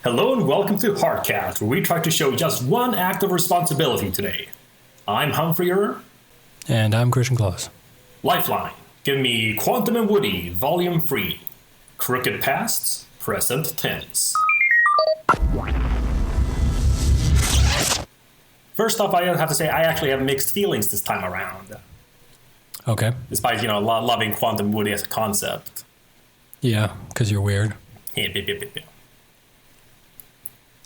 Hello and welcome to Heartcast, where we try to show just one act of responsibility today. I'm Humphreyer. And I'm Christian Claus. Lifeline. Give me Quantum and Woody, Volume 3. Crooked Pasts, Present Tense. First off, I have to say I actually have mixed feelings this time around. Okay. Despite, loving Quantum Woody as a concept. Yeah, because you're weird.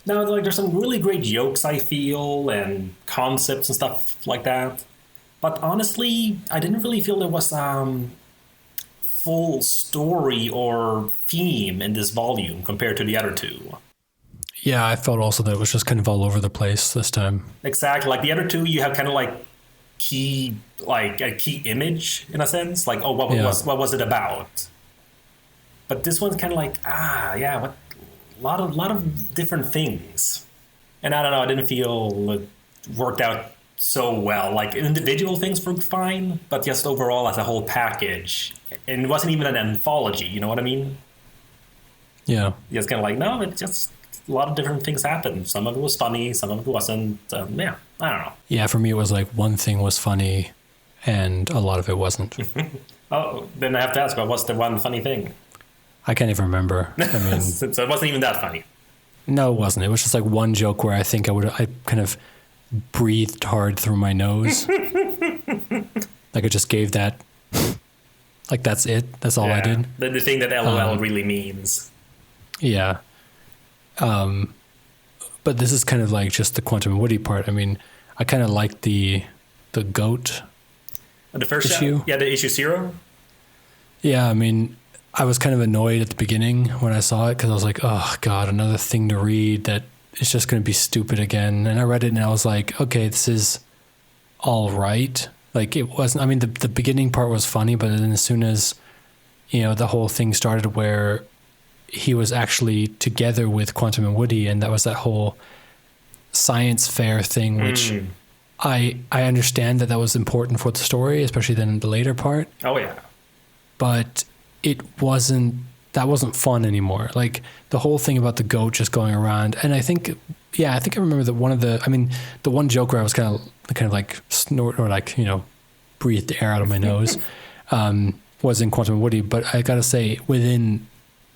Now, there's some really great jokes, I feel, and concepts and stuff like that. But honestly, I didn't really feel there was full story or theme in this volume compared to the other two. Yeah, I felt also that it was just kind of all over the place this time. Exactly. Like the other two, you have kind of a key image in a sense. Like, oh, what was it about? But this one's kind of like, what? A lot of different things. And I don't know, I didn't feel it worked out so well. Like individual things were fine, but just overall as a whole package. And it wasn't even an anthology, you know what I mean? Yeah. It's kind of like, no, it's just a lot of different things happened. Some of it was funny, some of it wasn't. I don't know. Yeah, for me it was like one thing was funny and a lot of it wasn't. Oh, then I have to ask, what's the one funny thing? I can't even remember. I mean, so it wasn't even that funny. No, it wasn't. It was just like one joke where I think I kind of breathed hard through my nose. Like I just gave that, like that's it. That's all I did. The thing that LOL really means. Yeah. But this is kind of like just the Quantum and Woody part. I mean, I kind of liked the goat the first issue. Yeah, the issue 0. Yeah, I mean, I was kind of annoyed at the beginning when I saw it because I was like, oh, God, another thing to read that is just going to be stupid again. And I read it and I was like, okay, this is all right. Like it wasn't, I mean, the beginning part was funny, but then as soon as, the whole thing started where he was actually together with Quantum and Woody, and that was that whole science fair thing, which I understand that was important for the story, especially then in the later part. Oh, yeah. But that wasn't fun anymore. Like the whole thing about the goat just going around. And I think I remember that the one joke where I was kind of like snort or like, breathed the air out of my nose, was in Quantum and Woody. But I gotta say, within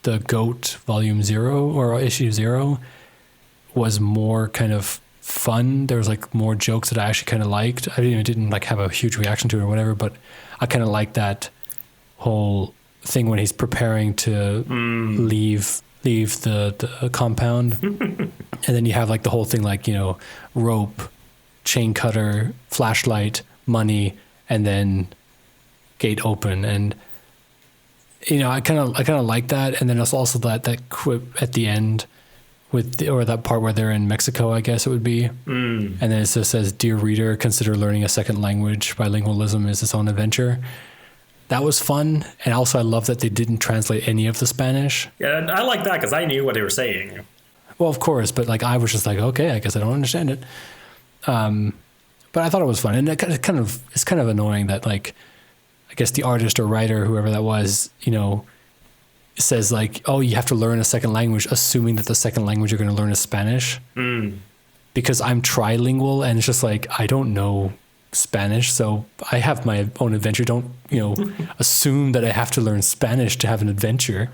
the goat volume 0 or issue 0 was more kind of fun. There was like more jokes that I actually kind of liked. I didn't like have a huge reaction to it or whatever, but I kind of liked that whole thing when he's preparing to leave the compound. And then you have like the whole thing like, rope, chain cutter, flashlight, money, and then gate open. And I kind of like that. And then it's also that quip at the end or that part where they're in Mexico, I guess it would be. And then it just says, "Dear reader, consider learning a second language. Bilingualism is its own adventure." That was fun. And also I love that they didn't translate any of the Spanish. Yeah, I like that because I knew what they were saying. Well, of course, but like I was just like, okay, I guess I don't understand it. But I thought it was fun. And it's kind of annoying that like, I guess the artist or writer, whoever that was, says like, oh, you have to learn a second language, assuming that the second language you're going to learn is Spanish. Because I'm trilingual and it's just like, I don't know Spanish, so I have my own adventure. Don't assume that I have to learn Spanish to have an adventure.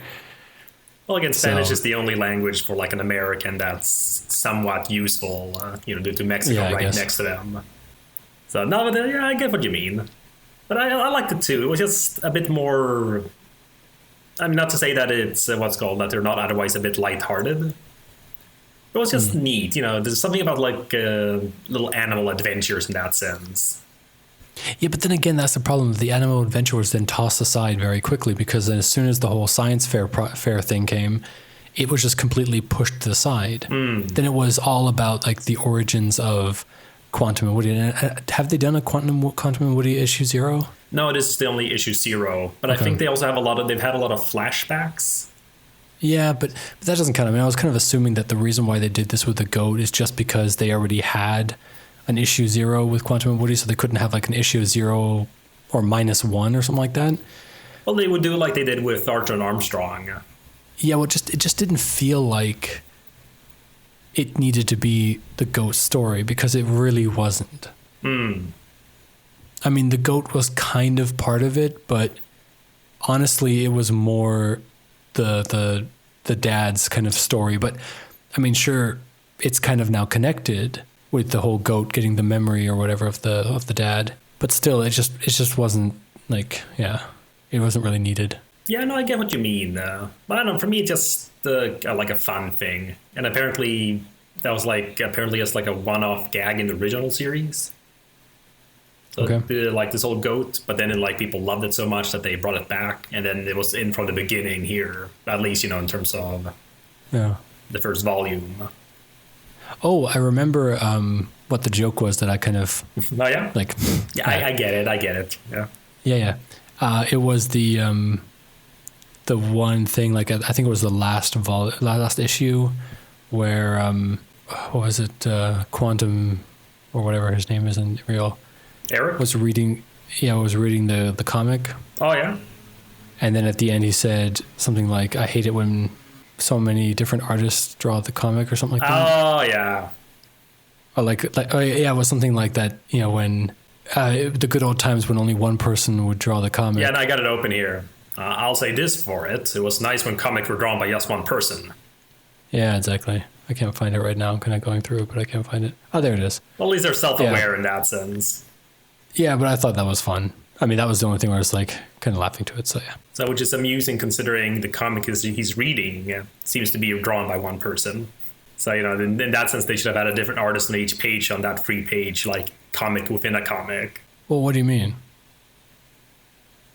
Well, again, Spanish is the only language for like an American that's somewhat useful, due to Mexico next to them. So no, but I get what you mean. But I liked it too. It was just a bit more. I mean, not to say that it's that they're not otherwise a bit lighthearted. It was just neat, there's something about like little animal adventures in that sense. Yeah, but then again, that's the problem. The animal adventure was then tossed aside very quickly because then as soon as the whole science fair thing came, it was just completely pushed to the side. Then it was all about like the origins of Quantum and Woody. And have they done a Quantum and Woody issue 0? No, this is the only issue 0. But okay. I think they also have they've had a lot of flashbacks. Yeah, but that doesn't count. I mean, I was kind of assuming that the reason why they did this with the goat is just because they already had an issue 0 with Quantum and Woody, so they couldn't have like an issue 0 or -1 or something like that. Well, they would do like they did with Archer and Armstrong. Yeah, well, it just didn't feel like it needed to be the goat story, because it really wasn't. I mean, the goat was kind of part of it, but honestly, it was more the dad's kind of story. But I mean, sure, it's kind of now connected with the whole goat getting the memory or whatever of the dad. But still, it just wasn't like, yeah, it wasn't really needed. Yeah, no, I get what you mean. But I don't know, for me, it's just like a fun thing. And apparently, that was apparently it's like a one-off gag in the original series. So like this old goat, but then people loved it so much that they brought it back, and then it was in from the beginning here, at least in terms of the first volume. Oh, I remember what the joke was that I kind of oh yeah I get it yeah it was the one thing, like I think it was the last issue where what was it, Quantum or whatever his name is in real. Eric was reading the comic. Oh yeah. And then at the end he said something like, "I hate it when so many different artists draw the comic," or something like that. Oh yeah. Or it was something like that. When the good old times when only one person would draw the comic. Yeah, and I got it open here. I'll say this for it: it was nice when comics were drawn by just one person. Yeah, exactly. I can't find it right now. I'm kind of going through it, but I can't find it. Oh, there it is. Well, at least they're self-aware in that sense. Yeah, but I thought that was fun. I mean, that was the only thing where I was like kind of laughing to it. So yeah. So, which is amusing considering the comic he's reading seems to be drawn by one person. So, in that sense, they should have had a different artist on each page on that free page, like comic within a comic. Well, what do you mean?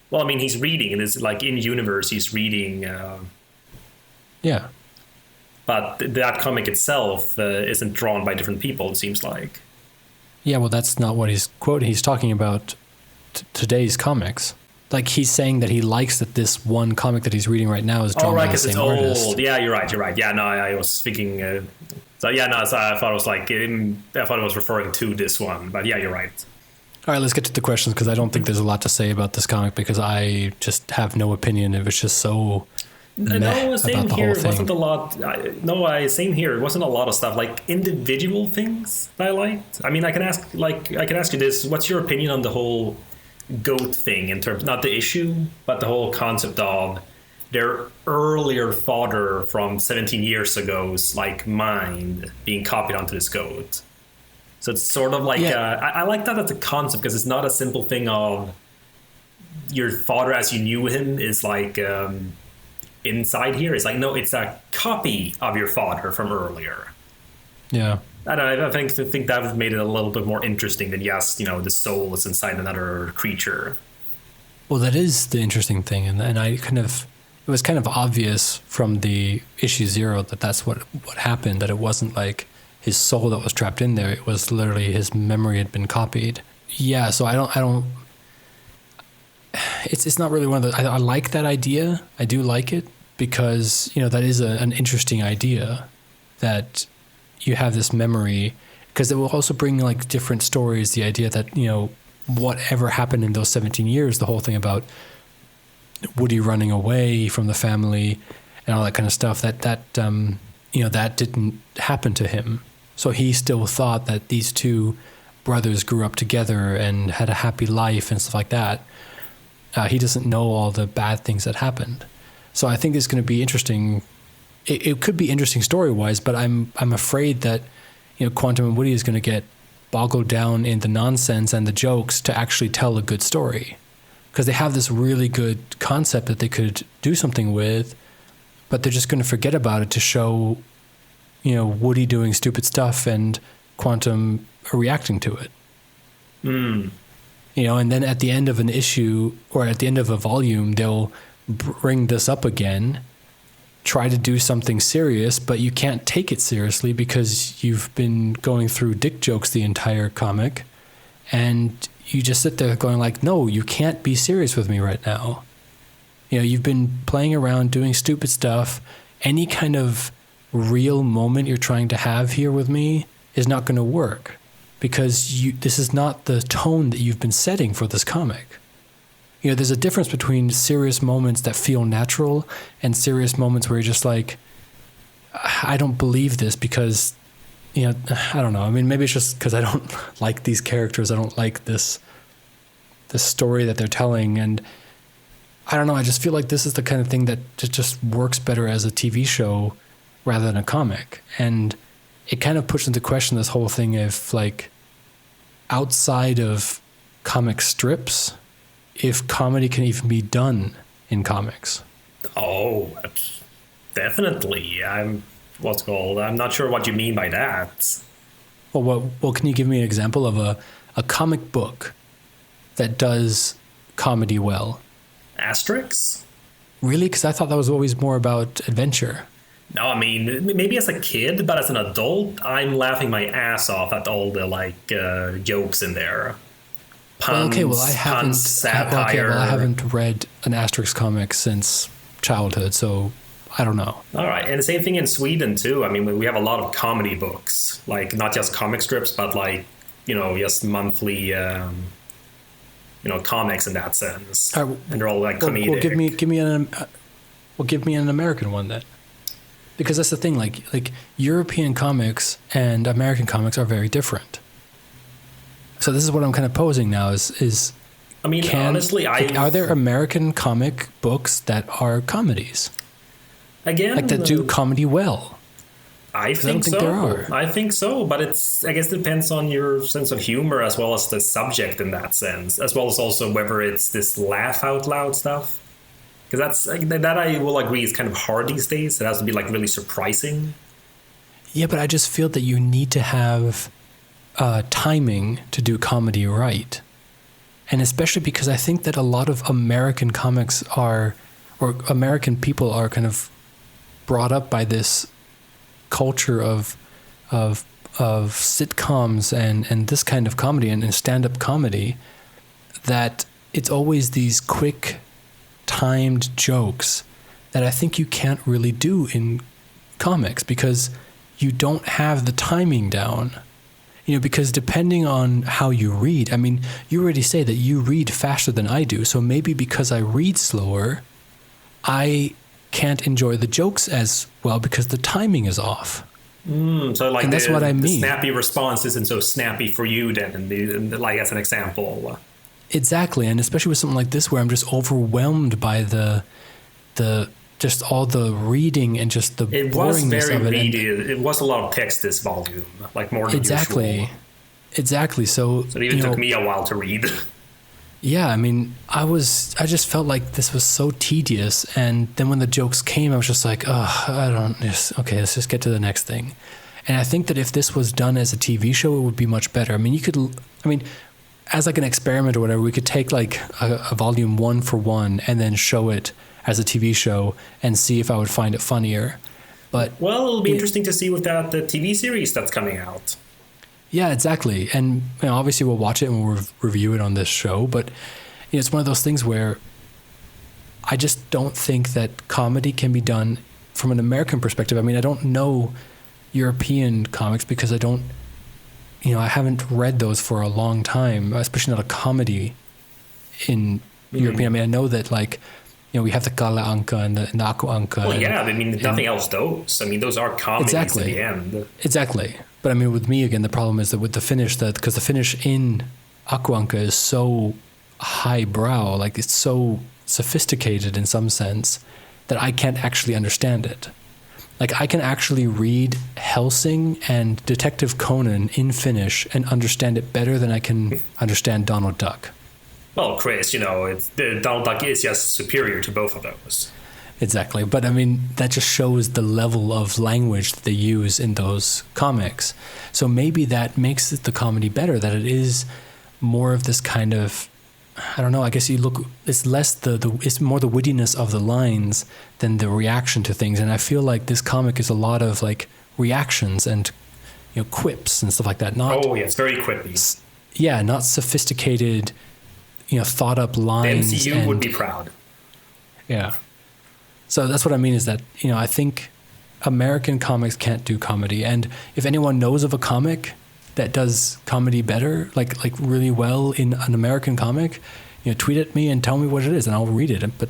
Well, I mean, he's reading, and it's like in universe, he's reading. Yeah. But that comic itself isn't drawn by different people, it seems like. Yeah, well, that's not what he's quoting. He's talking about today's comics. Like, he's saying that he likes that this one comic that he's reading right now is drawn by the same artist. Old. Yeah, you're right. Yeah, no, I was thinking. So I thought it was I thought it was referring to this one. But yeah, you're right. All right, let's get to the questions, because I don't think there's a lot to say about this comic, because I just have no opinion. It was just so. No, same here. It wasn't a lot. Same here. It wasn't a lot of stuff, like individual things that I liked. I mean, I can ask you this: what's your opinion on the whole goat thing, in terms, not the issue, but the whole concept of their earlier fodder from 17 years ago's mind being copied onto this goat? So it's sort of like I like that as a concept, because it's not a simple thing of your fodder as you knew him is inside here. It's no, it's a copy of your fodder from earlier. Yeah. I think that made it a little bit more interesting than the soul is inside another creature. Well, that is the interesting thing, and it was kind of obvious from the issue 0 that that's what happened, that it wasn't like his soul that was trapped in there. It was literally his memory had been copied. Yeah, so I don't it's not really one of the, I like that idea. I do like it, because that is an interesting idea, that you have this memory, because it will also bring different stories. The idea that whatever happened in those 17 years, the whole thing about Woody running away from the family and all that kind of stuff, that that didn't happen to him. So he still thought that these two brothers grew up together and had a happy life and stuff like that. He doesn't know all the bad things that happened. So I think it's going to be interesting. It could be interesting story-wise, but I'm afraid that Quantum and Woody is going to get boggled down in the nonsense and the jokes to actually tell a good story, because they have this really good concept that they could do something with, but they're just going to forget about it to show Woody doing stupid stuff and Quantum reacting to it. And then at the end of an issue, or at the end of a volume, they'll bring this up again, try to do something serious, but you can't take it seriously because you've been going through dick jokes the entire comic, and you just sit there going no, you can't be serious with me right now. You've been playing around doing stupid stuff. Any kind of real moment you're trying to have here with me is not going to work, because this is not the tone that you've been setting for this comic. There's a difference between serious moments that feel natural and serious moments where you're just I don't believe this, because you know, I don't know. I mean, maybe it's just because I don't like these characters. I don't like this story that they're telling, and I don't know. I just feel like this is the kind of thing that just works better as a TV show rather than a comic, and it kind of puts into question this whole thing of like, outside of comic strips, if comedy can even be done in comics. Oh, definitely. I'm not sure what you mean by that. Well, can you give me an example of a comic book that does comedy well? Asterix? Really? Because I thought that was always more about adventure. No, I mean, maybe as a kid, but as an adult, I'm laughing my ass off at all the jokes in there. Puns, I haven't read an Asterix comic since childhood, so I don't know. All right, and the same thing in Sweden too. I mean, we have a lot of comedy books, like not just comic strips, but like, just monthly, comics in that sense, and they're all like comedic. Give me an American one then. Because that's the thing, like European comics and American comics are very different. So this is what I'm kind of posing now is I mean, honestly, are there American comic books that are comedies? Again, like that do comedy well? I think so. There are. I think so, but I guess it depends on your sense of humor as well as the subject in that sense, as well as also whether it's this laugh out loud stuff. Because that I will agree is kind of hard these days. It has to be like really surprising. Yeah, but I just feel that you need to have timing to do comedy right. And especially because I think that a lot of American comics or American people are kind of brought up by this culture of sitcoms and this kind of comedy and stand-up comedy, that it's always these quick timed jokes that I think you can't really do in comics because you don't have the timing down. Because depending on how you read, I mean, you already say that you read faster than I do, so maybe because I read slower, I can't enjoy the jokes as well because the timing is off. So like, and that's what I mean. The snappy response isn't so snappy for you then, like as an example. Exactly, and especially with something like this where I'm just overwhelmed by the just all the reading and just the boringness of it. It was a lot of text this volume, like more than usual. Exactly. So it even took me a while to read. Yeah, I mean, I just felt like this was so tedious, and then when the jokes came, I was just like, okay, let's just get to the next thing. And I think that if this was done as a TV show, it would be much better. I mean, as like an experiment or whatever, we could take like a volume 1 for 1 and then show it as a TV show and see if I would find it funnier. But it'll be interesting to see with the TV series that's coming out. Yeah, exactly. And obviously we'll watch it and we'll review it on this show. But it's one of those things where I just don't think that comedy can be done from an American perspective. I mean, I don't know European comics because I don't, I haven't read those for a long time, especially not a comedy in European. I mean, I know that we have the Kalle Anka and the Aku Anka. Well, yeah, I mean, nothing else those. I mean, those are comedies at the end. Exactly. But I mean, with me, again, the problem is that with the Finnish, because the Finnish in Aku Anka is so highbrow, like it's so sophisticated in some sense that I can't actually understand it. Like I can actually read Helsing and Detective Conan in Finnish and understand it better than I can understand Donald Duck. Well, Chris, Donald Duck is just superior to both of those. Exactly. But I mean, that just shows the level of language that they use in those comics. So maybe that makes the comedy better, that it is more of this kind of, I don't know, I guess it's less it's more the wittiness of the lines than the reaction to things. And I feel like this comic is a lot of like reactions and, quips and stuff like that. It's very quippy. Yeah, not sophisticated, thought up lines. The MCU would be proud. Yeah. So that's what I mean is that, I think American comics can't do comedy. And if anyone knows of a comic that does comedy better, like really well in an American comic, tweet at me and tell me what it is and I'll read it. But,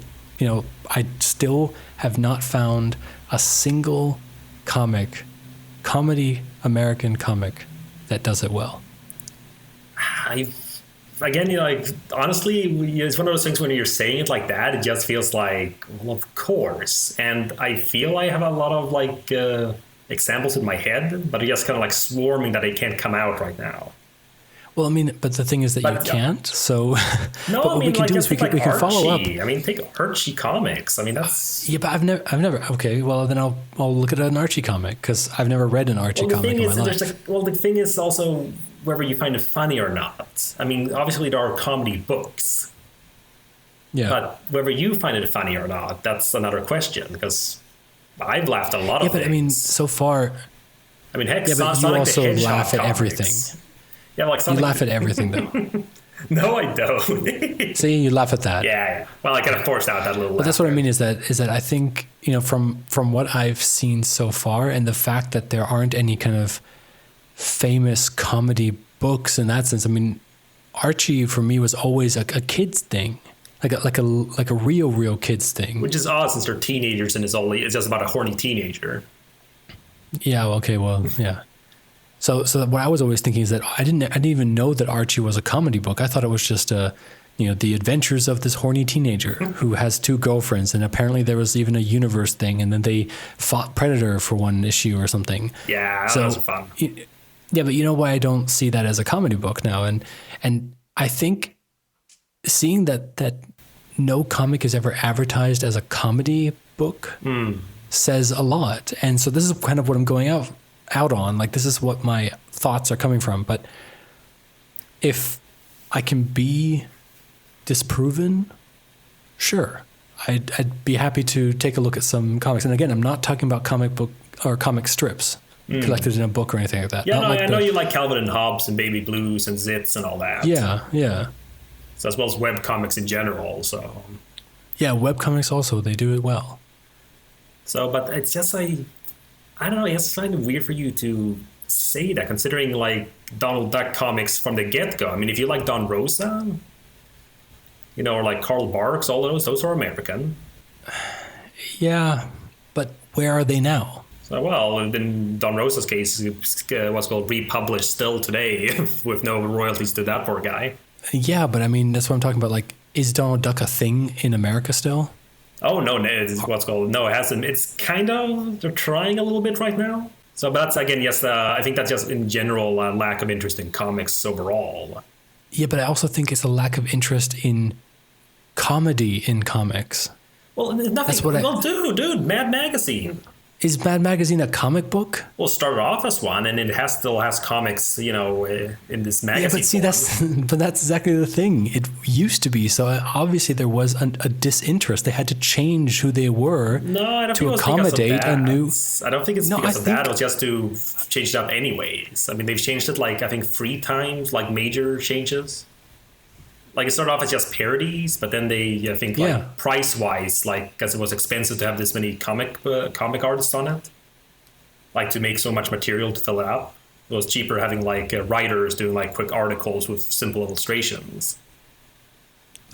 I still have not found a single comic comedy American comic that does it well? Again, like, honestly, it's one of those things when you're saying it like that, it just feels like, well, of course. And I feel I have a lot of like examples in my head, but it's just kind of like swarming that they can't come out right now. Well, I mean, but the thing is that you can't. So, no, but what we can do is we can follow up. I mean, take Archie comics. I mean, that's yeah, but I've never. Okay, well then I'll look at an Archie comic because I've never read an Archie comic in my life. The thing is also whether you find it funny or not. I mean, obviously there are comedy books. Yeah. But whether you find it funny or not, that's another question, because I've laughed a lot of things. Yeah, but I mean, so far. I mean, heck, yeah, but you also laugh at comics. Everything. Yeah, like you laugh at everything, though. No, I don't. See, you laugh at that. Yeah. Well, I kind of forced out that little. But that's what I mean is that I think, you know, from what I've seen so far, and the fact that there aren't any kind of famous comedy books in that sense. I mean, Archie for me was always a kid's thing, like a real kids thing. Which is odd since they're teenagers and it's just about a horny teenager. Yeah. Okay. Well. Yeah. So what I was always thinking is that I didn't even know that Archie was a comedy book. I thought it was just the adventures of this horny teenager who has two girlfriends, and apparently there was even a universe thing, and then they fought Predator for one issue or something. Yeah, that was fun. Yeah, but you know why I don't see that as a comedy book now, and I think seeing that no comic is ever advertised as a comedy book says a lot, and so this is kind of what I'm going out on. Like, this is what my thoughts are coming from. But if I can be disproven, sure, I'd be happy to take a look at some comics. And again, I'm not talking about comic book or comic strips collected in a book or anything like that. Yeah, no, I know you like Calvin and Hobbes and Baby Blues and Zits and all that. Yeah. So as well as web comics in general. So yeah, web comics also, they do it well. So, but it's just like, I don't know, it's kind of weird for you to say that, considering like Donald Duck comics from the get-go. I mean, if you like Don Rosa, you know, or like Karl Barks, all those are American. Yeah, but where are they now? So, well, in Don Rosa's case, it's what's called republished still today with no royalties to that poor guy. Yeah, but I mean, that's what I'm talking about. Like, is Donald Duck a thing in America still? Oh, no, it's what's called, no, it hasn't. It's kind of, they're trying a little bit right now. So, but that's, again, yes, I think that's just in general lack of interest in comics overall. Yeah, but I also think it's a lack of interest in comedy in comics. Well, nothing. Dude, Mad Magazine. Is Mad Magazine a comic book? Well, it started off as one, and it still has comics, you know, in this magazine. Yeah, but see, that's exactly the thing. It used to be. So obviously there was a disinterest. They had to change who they were to accommodate a new. I don't think it's because of that. It was just to change it up anyways. I mean, they've changed it like I think 3 times, like major changes. Like, it started off as just parodies, but then they, I think, like, price-wise, like, because it was expensive to have this many comic artists on it, like, to make so much material to fill it up. It was cheaper having, like, writers doing, like, quick articles with simple illustrations.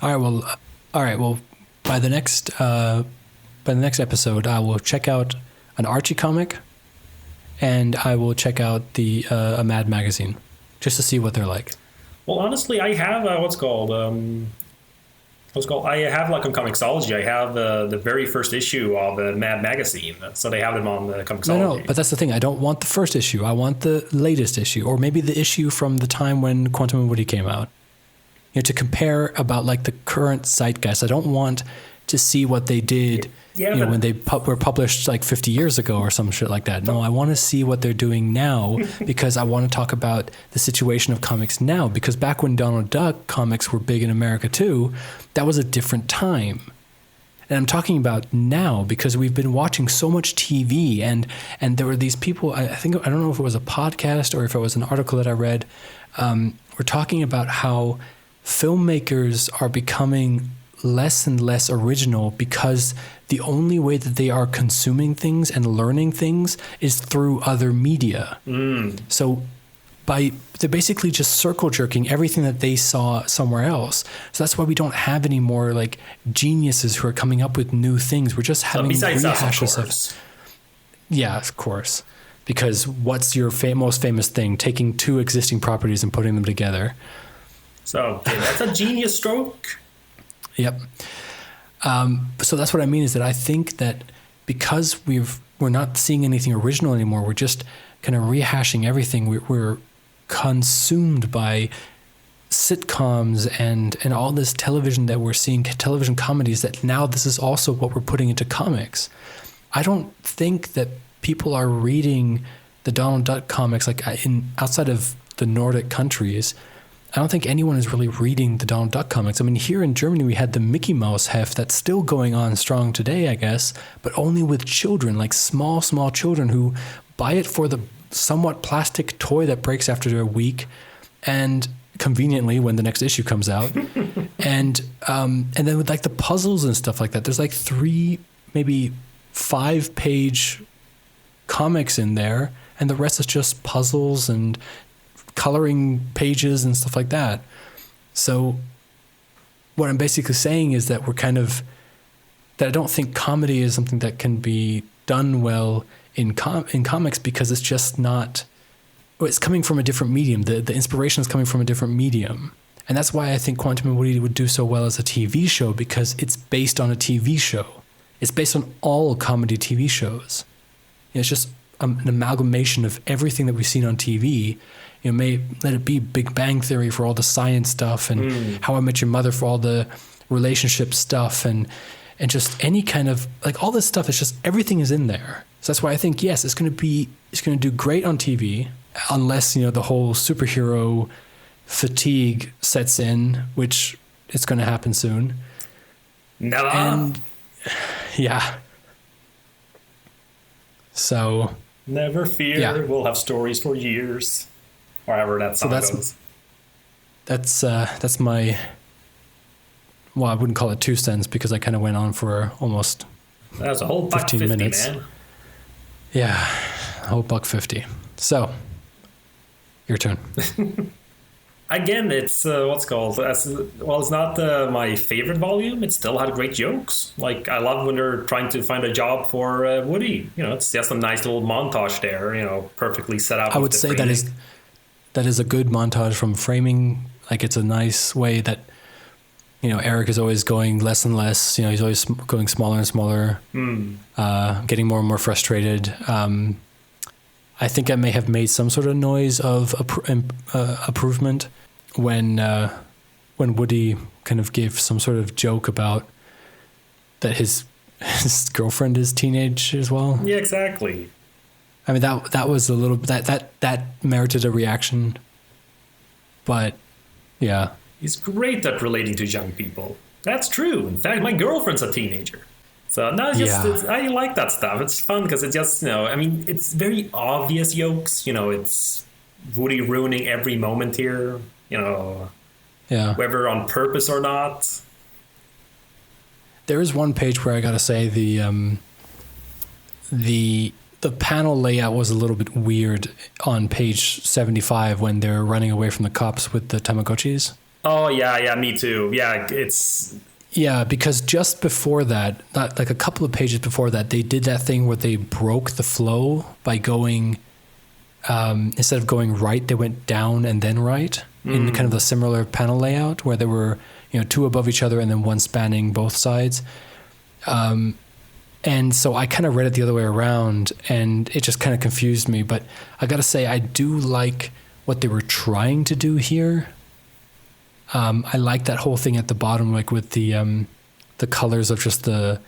All right. Well, by the next episode, I will check out an Archie comic, and I will check out a Mad Magazine, just to see what they're like. Well, honestly, I have I have like on Comixology. I have the very first issue of Mad Magazine, so they have them on the Comixology. No, but that's the thing. I don't want the first issue. I want the latest issue, or maybe the issue from the time when Quantum and Woody came out. You know, to compare about like the current zeitgeist. I don't want to see what they did. Yeah, when they were published like 50 years ago or some shit like that. No, I want to see what they're doing now because I want to talk about the situation of comics now. Because back when Donald Duck comics were big in America too, that was a different time. And I'm talking about now because we've been watching so much TV and there were these people, I don't know if it was a podcast or if it was an article that I read, we're talking about how filmmakers are becoming less and less original because the only way that they are consuming things and learning things is through other media. So they're basically just circle jerking everything that they saw somewhere else. So that's why we don't have any more like geniuses who are coming up with new things. We're just having rehashes of. Yeah, of course. because what's your most famous thing? Taking two existing properties and putting them together. So that's a genius stroke. Yep. So that's what I mean, is that I think that because we're not seeing anything original anymore, we're just kind of rehashing everything. We're consumed by sitcoms and all this television that we're seeing, television comedies, that now this is also what we're putting into comics. I don't think that people are reading the Donald Duck comics like outside of the Nordic countries. I don't think anyone is really reading the Donald Duck comics. I mean, here in Germany, we had the Mickey Mouse heft that's still going on strong today, I guess, but only with children, like small children who buy it for the somewhat plastic toy that breaks after a week, and conveniently when the next issue comes out. and then with like the puzzles and stuff like that, there's like 3, maybe 5-page comics in there, and the rest is just puzzles and coloring pages and stuff like that. So what I'm basically saying is that that I don't think comedy is something that can be done well in comics, because it's just not, it's coming from a different medium. The inspiration is coming from a different medium. And that's why I think Quantum and Woody would do so well as a TV show, because it's based on a TV show. It's based on all comedy TV shows. It's just an amalgamation of everything that we've seen on TV. May let it be Big Bang Theory for all the science stuff, and How I Met Your Mother for all the relationship stuff, and just any kind of, like, all this stuff is just, everything is in there. So that's why I think, yes, it's going to do great on TV, unless, the whole superhero fatigue sets in, which it's going to happen soon. Never. And yeah. So never fear, we'll have stories for years. Or however that song goes. That's my, well, I wouldn't call it 2 cents, because I kind of went on for almost that's a whole $15 minutes. Man. Yeah, a whole $1.50. So, your turn. Again, it's what's called, it's not my favorite volume. It still had great jokes. Like, I love when they're trying to find a job for Woody. It's just a nice little montage there, perfectly set up. I would say that is a good montage from framing. Like, it's a nice way that, Eric is always going less and less. He's always going smaller and smaller, getting more and more frustrated. I think I may have made some sort of noise of improvement when Woody kind of gave some sort of joke about that his girlfriend is teenage as well. Yeah, exactly. I mean, that was a little, that merited a reaction, but yeah. He's great at relating to young people. That's true. In fact, my girlfriend's a teenager. So no, I like that stuff. It's fun because it's just, it's very obvious jokes. It's Woody ruining every moment here, whether on purpose or not. There is one page where I gotta say the panel layout was a little bit weird on page 75 when they're running away from the cops with the Tamagotchis. Oh, yeah, me too. Yeah, Yeah, because just before that, not like a couple of pages before that, they did that thing where they broke the flow by going, instead of going right, they went down and then right in kind of a similar panel layout where there were, 2 above each other and then one spanning both sides. And so I kind of read it the other way around, and it just kind of confused me. But I got to say, I do like what they were trying to do here. I like that whole thing at the bottom, like with the colors of just the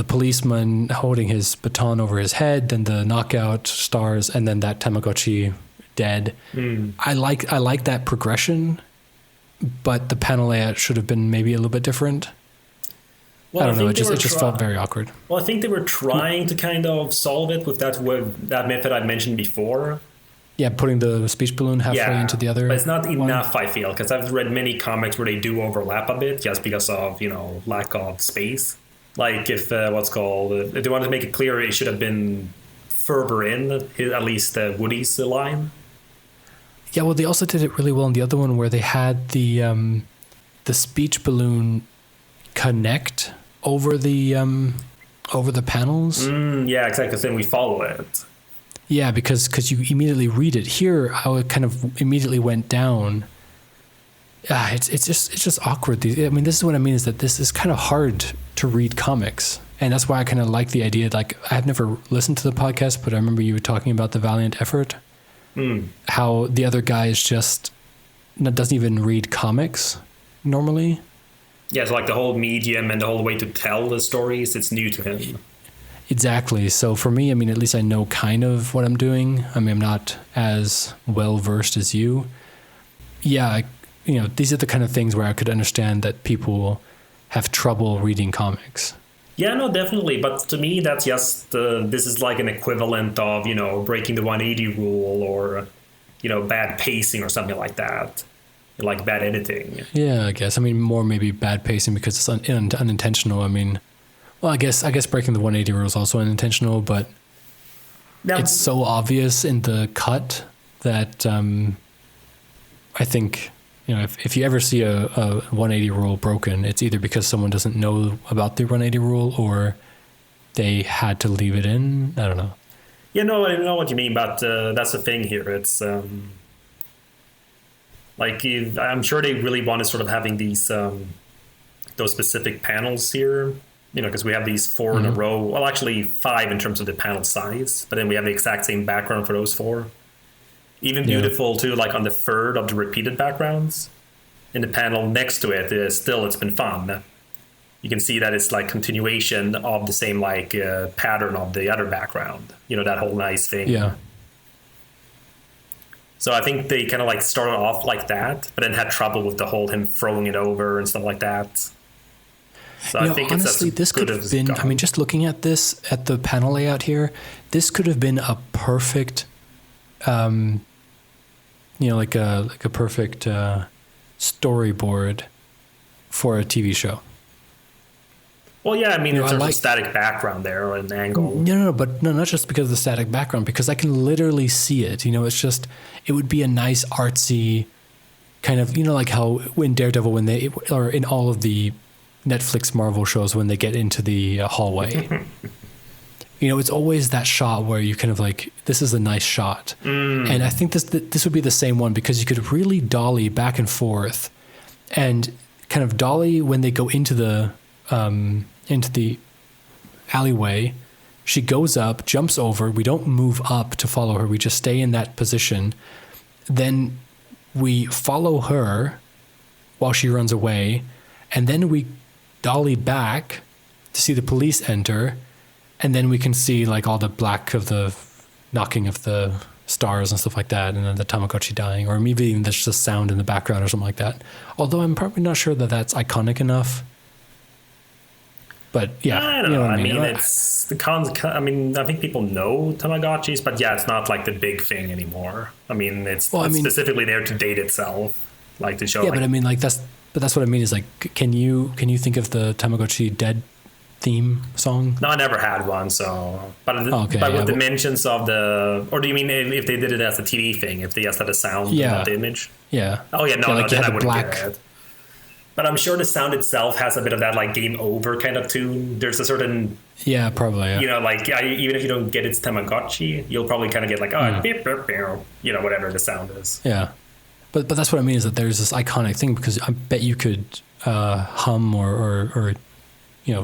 policeman holding his baton over his head, then the knockout stars, and then that Tamagotchi dead. I like that progression, but the panel layout should have been maybe a little bit different. Well, I don't know. It just felt very awkward. Well, I think they were trying to kind of solve it with that method I mentioned before. Yeah, putting the speech balloon halfway into the other. But it's not enough, I feel, because I've read many comics where they do overlap a bit just because of, lack of space. Like if, if they wanted to make it clearer, it should have been further in, at least Woody's line. Yeah, well, they also did it really well in the other one where they had the speech balloon connect over the over the panels. Yeah, exactly. Because then we follow it. Yeah, because you immediately read it. Here, I would kind of immediately went down. It's just awkward. I mean, this is what I mean, is that this is kind of hard to read comics. And that's why I kind of like the idea. Like, I've never listened to the podcast, but I remember you were talking about the valiant effort. How the other guy is just doesn't even read comics normally. Yeah, so like the whole medium and the whole way to tell the stories, it's new to him. Exactly. So for me, I mean, at least I know kind of what I'm doing. I mean, I'm not as well versed as you. Yeah, these are the kind of things where I could understand that people have trouble reading comics. Yeah, no, definitely. But to me, that's just, this is like an equivalent of, breaking the 180 rule or, bad pacing or something like that. Like bad editing. Yeah, I guess. I mean, more maybe bad pacing because it's unintentional. I mean, well, I guess breaking the 180 rule is also unintentional, but it's so obvious in the cut that I think, if you ever see a 180 rule broken, it's either because someone doesn't know about the 180 rule or they had to leave it in. I don't know. Yeah, no, I know what you mean, but that's the thing here. It's I'm sure they really want to sort of having these those specific panels here, because we have these 4 in a row. Well, actually 5 in terms of the panel size, but then we have the exact same background for those 4. Even beautiful too, like on the third of the repeated backgrounds. In the panel next to it, it's been fun. You can see that it's like continuation of the same pattern of the other background. That whole nice thing. Yeah. So I think they kind of started off like that, but then had trouble with the whole him throwing it over and stuff like that. So I think honestly, this could have been. I mean, just looking at this at the panel layout here, this could have been a perfect, like a perfect storyboard for a TV show. Well, yeah, I mean, there's a static background there or an angle. No, but not just because of the static background, because I can literally see it. It's just, it would be a nice artsy kind of, like how in Daredevil, or in all of the Netflix Marvel shows, when they get into the hallway, it's always that shot where you kind of this is a nice shot. And I think this would be the same one, because you could really dolly back and forth and kind of dolly when they go into the alleyway. She goes up, jumps over. We don't move up to follow her. We just stay in that position. Then we follow her while she runs away. And then we dolly back to see the police enter. And then we can see all the black of the knocking of the stars and stuff like that. And then the Tamagotchi dying, or maybe even there's just sound in the background or something like that. Although I'm probably not sure that that's iconic enough. But yeah, I don't know. I mean, it's the cons. I mean, I think people know Tamagotchis, but yeah, it's not the big thing anymore. I mean, it's specifically there to date itself, to show. Yeah, but I mean, that's what I mean is can you think of the Tamagotchi Dead theme song? No, I never had one. So, but with the mentions of or do you mean if they did it as a TV thing? If they just had a sound, not the image? Yeah. Oh yeah, no, then I wouldn't get it. But I'm sure the sound itself has a bit of that game over kind of tune. There's a certain... Yeah, probably. Yeah. Even if you don't get its Tamagotchi, you'll probably kind of get beep, beep, beep, whatever the sound is. Yeah. But that's what I mean, is that there's this iconic thing, because I bet you could hum or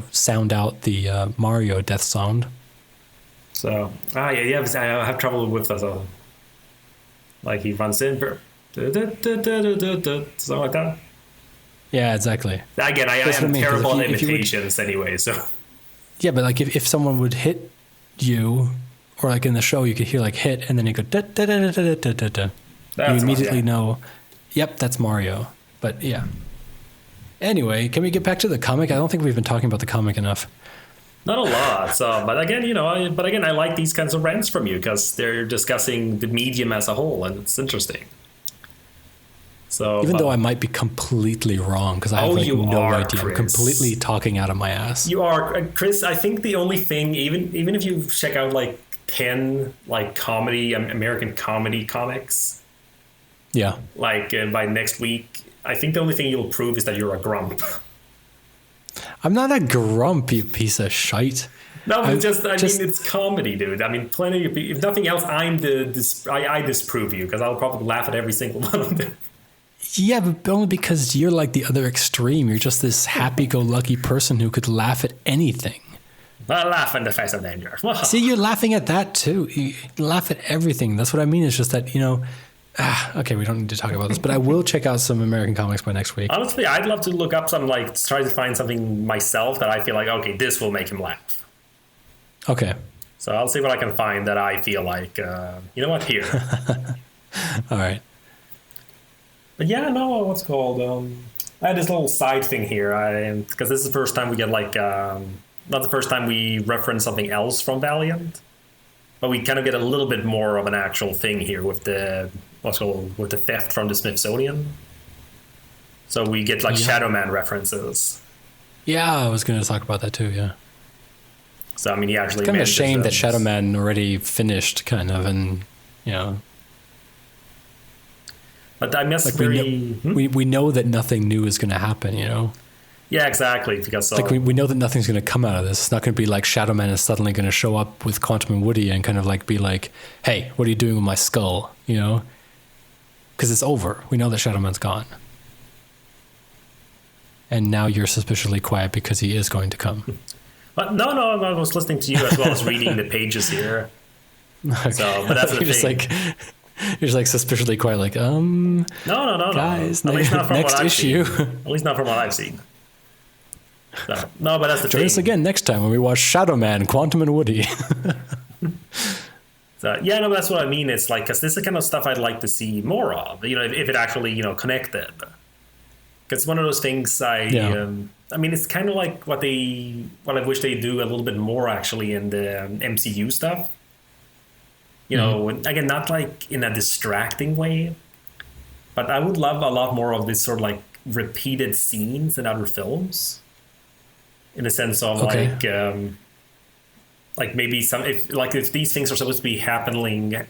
sound out the Mario death sound. So, I have trouble with that. He runs in, something like that. Yeah, exactly. Again, I am terrible at imitations anyway, so... Yeah, but if someone would hit you, or in the show, you could hear hit, and then you go da-da-da-da-da-da-da. You immediately know, yep, that's Mario. But yeah. Anyway, can we get back to the comic? I don't think we've been talking about the comic enough. Not a lot. So, but again, I like these kinds of rants from you, because they're discussing the medium as a whole, and it's interesting. So, even though I might be completely wrong, because I have no idea. Chris. I'm completely talking out of my ass. You are, Chris. I think the only thing, even if you check out 10 comedy, American comedy comics, yeah, by next week, I think the only thing you'll prove is that you're a grump. I'm not a grumpy piece of shite. No, but I mean, it's comedy, dude. I mean, plenty of people, if nothing else, I disprove you because I'll probably laugh at every single one of them. Yeah, but only because you're like the other extreme. You're just this happy-go-lucky person who could laugh at anything. I laugh in the face of danger. See, you're laughing at that too. You laugh at everything. That's what I mean. It's just that, okay, we don't need to talk about this, but I will check out some American comics by next week. Honestly, I'd love to look up some, try to find something myself that I feel like, okay, this will make him laugh. Okay. So I'll see what I can find that I feel like, you know what, here. All right. But yeah, no, what's called? I had this little side thing here, because this is the first time we get not the first time we reference something else from Valiant, but we kind of get a little bit more of an actual thing here with the theft from the Smithsonian. So we get Shadow Man references. Yeah, I was going to talk about that too. Yeah. So I mean, he actually kind of a shame that Shadow Man already finished, kind of, and But I miss we know that nothing new is going to happen, Yeah, exactly. Because we know that nothing's going to come out of this. It's not going to be like Shadow Man is suddenly going to show up with Quantum and Woody and kind of be like, "Hey, what are you doing with my skull?" Because it's over. We know that Shadow Man's gone, and now you're suspiciously quiet because he is going to come. But no, I was listening to you as well as reading the pages here. Okay. So, but that's the thing. You're just suspiciously quiet, no, guys, at least not from next what I've issue. Seen. At least not from what I've seen. So, no, but that's the thing. Join us again next time when we watch Shadow Man, Quantum and Woody. So, yeah, no, that's what I mean. It's because this is the kind of stuff I'd like to see more of. If it actually connected. Because it's one of those things I mean, it's kind of like what I wish they do a little bit more actually in the MCU stuff. Again, not in a distracting way, but I would love a lot more of this sort of repeated scenes in other films. In the sense of maybe if these things are supposed to be happening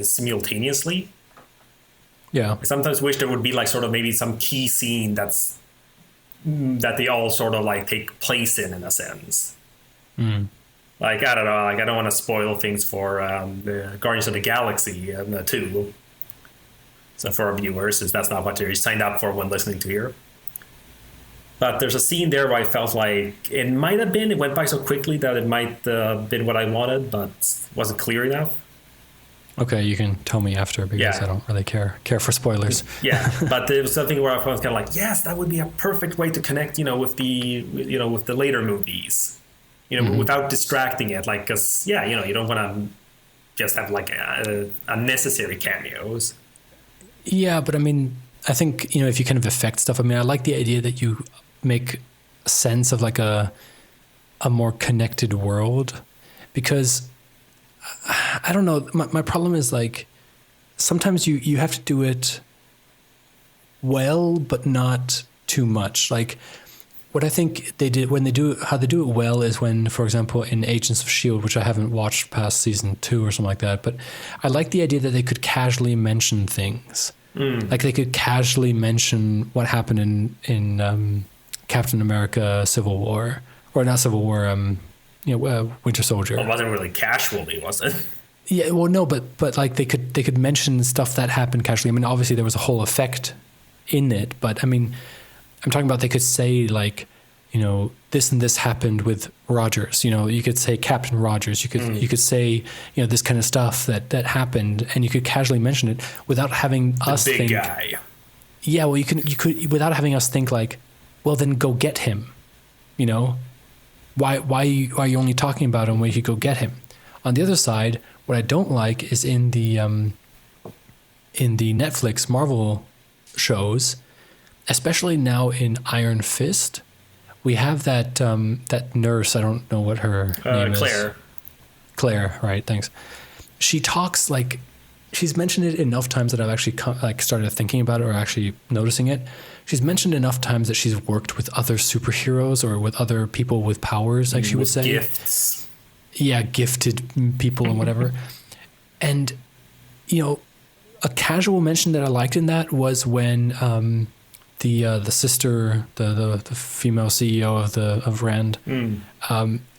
simultaneously. Yeah. I sometimes wish there would be maybe some key scene that they all sort of take place in a sense. Mm. I don't know. I don't want to spoil things for the Guardians of the Galaxy 2. So for our viewers, since that's not what they signed up for when listening to here. But there's a scene there where I felt like it might have been. It went by so quickly that it might have been what I wanted, but wasn't clear enough. Okay, you can tell me after because I don't really care for spoilers. Yeah, but there was something where I was kind of yes, that would be a perfect way to connect, with the later movies. Without distracting it, because you don't want to just have unnecessary cameos. Yeah, but I mean, I think if you kind of affect stuff. I mean, I like the idea that you make sense of a more connected world, because I don't know. My problem is sometimes you have to do it well, but not too much. What I think they did how they do it well is when, for example, in Agents of S.H.I.E.L.D., which I haven't watched past season 2 or something like that, but I like the idea that they could casually mention things. They could casually mention what happened in Captain America Civil War, or not Civil War, Winter Soldier. Well, it wasn't really casually, was it? Yeah, well, no, but they could mention stuff that happened casually. I mean, obviously there was a whole effect in it, but I mean, I'm talking about they could say this and this happened with Rogers. You could say Captain Rogers. You could say this kind of stuff that happened, and you could casually mention it without having us think. The big guy. Yeah, well, you could without having us think well, then go get him. Why are you only talking about him when you could go get him? On the other side, what I don't like is in the Netflix Marvel shows, especially now in Iron Fist, we have that nurse. I don't know what her name is. Claire, right? Thanks. She talks she's mentioned it enough times that I've actually started thinking about it or actually noticing it. She's mentioned enough times that she's worked with other superheroes or with other people with powers, she would say. Gifts. Yeah, gifted people and whatever. And, a casual mention that I liked in that was when the sister, the female CEO of Rand,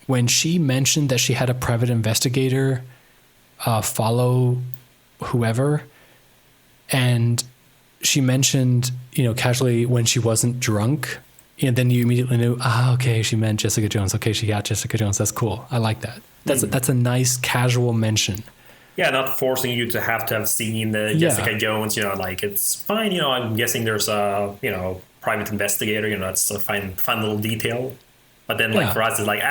when she mentioned that she had a private investigator follow whoever, and she mentioned, casually when she wasn't drunk, and then you immediately knew, okay, she meant Jessica Jones. Okay, she got Jessica Jones. That's cool. I like that. That's a nice casual mention. Yeah, not forcing you to have seen Jessica Jones. Like it's fine. I'm guessing there's a private investigator. That's a fine little detail. But then for us, it's like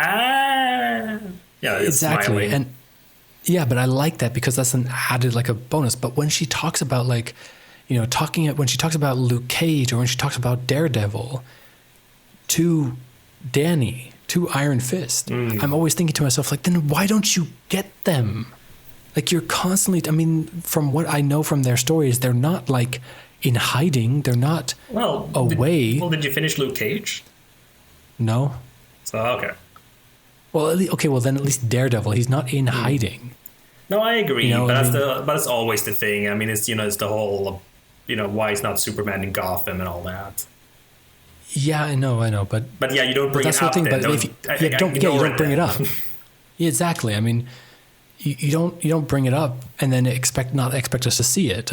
it's exactly. smiling. And but I like that because that's an added like a bonus. But when she talks about when she talks about Luke Cage or when she talks about Daredevil to Danny, to Iron Fist, I'm always thinking to myself, like, then why don't you get them? Like, you're constantly, from what I know from their stories, they're not like in hiding. They're not away. Did you finish Luke Cage? No. So, okay. Well, then at least Daredevil, he's not in hiding. No, I agree. But that's always the thing. It's, it's the whole, why it's not Superman in Gotham and all that. Yeah, I know, but yeah, you don't bring it up. But you don't bring it up. Yeah, exactly. You don't bring it up and then not expect us to see it.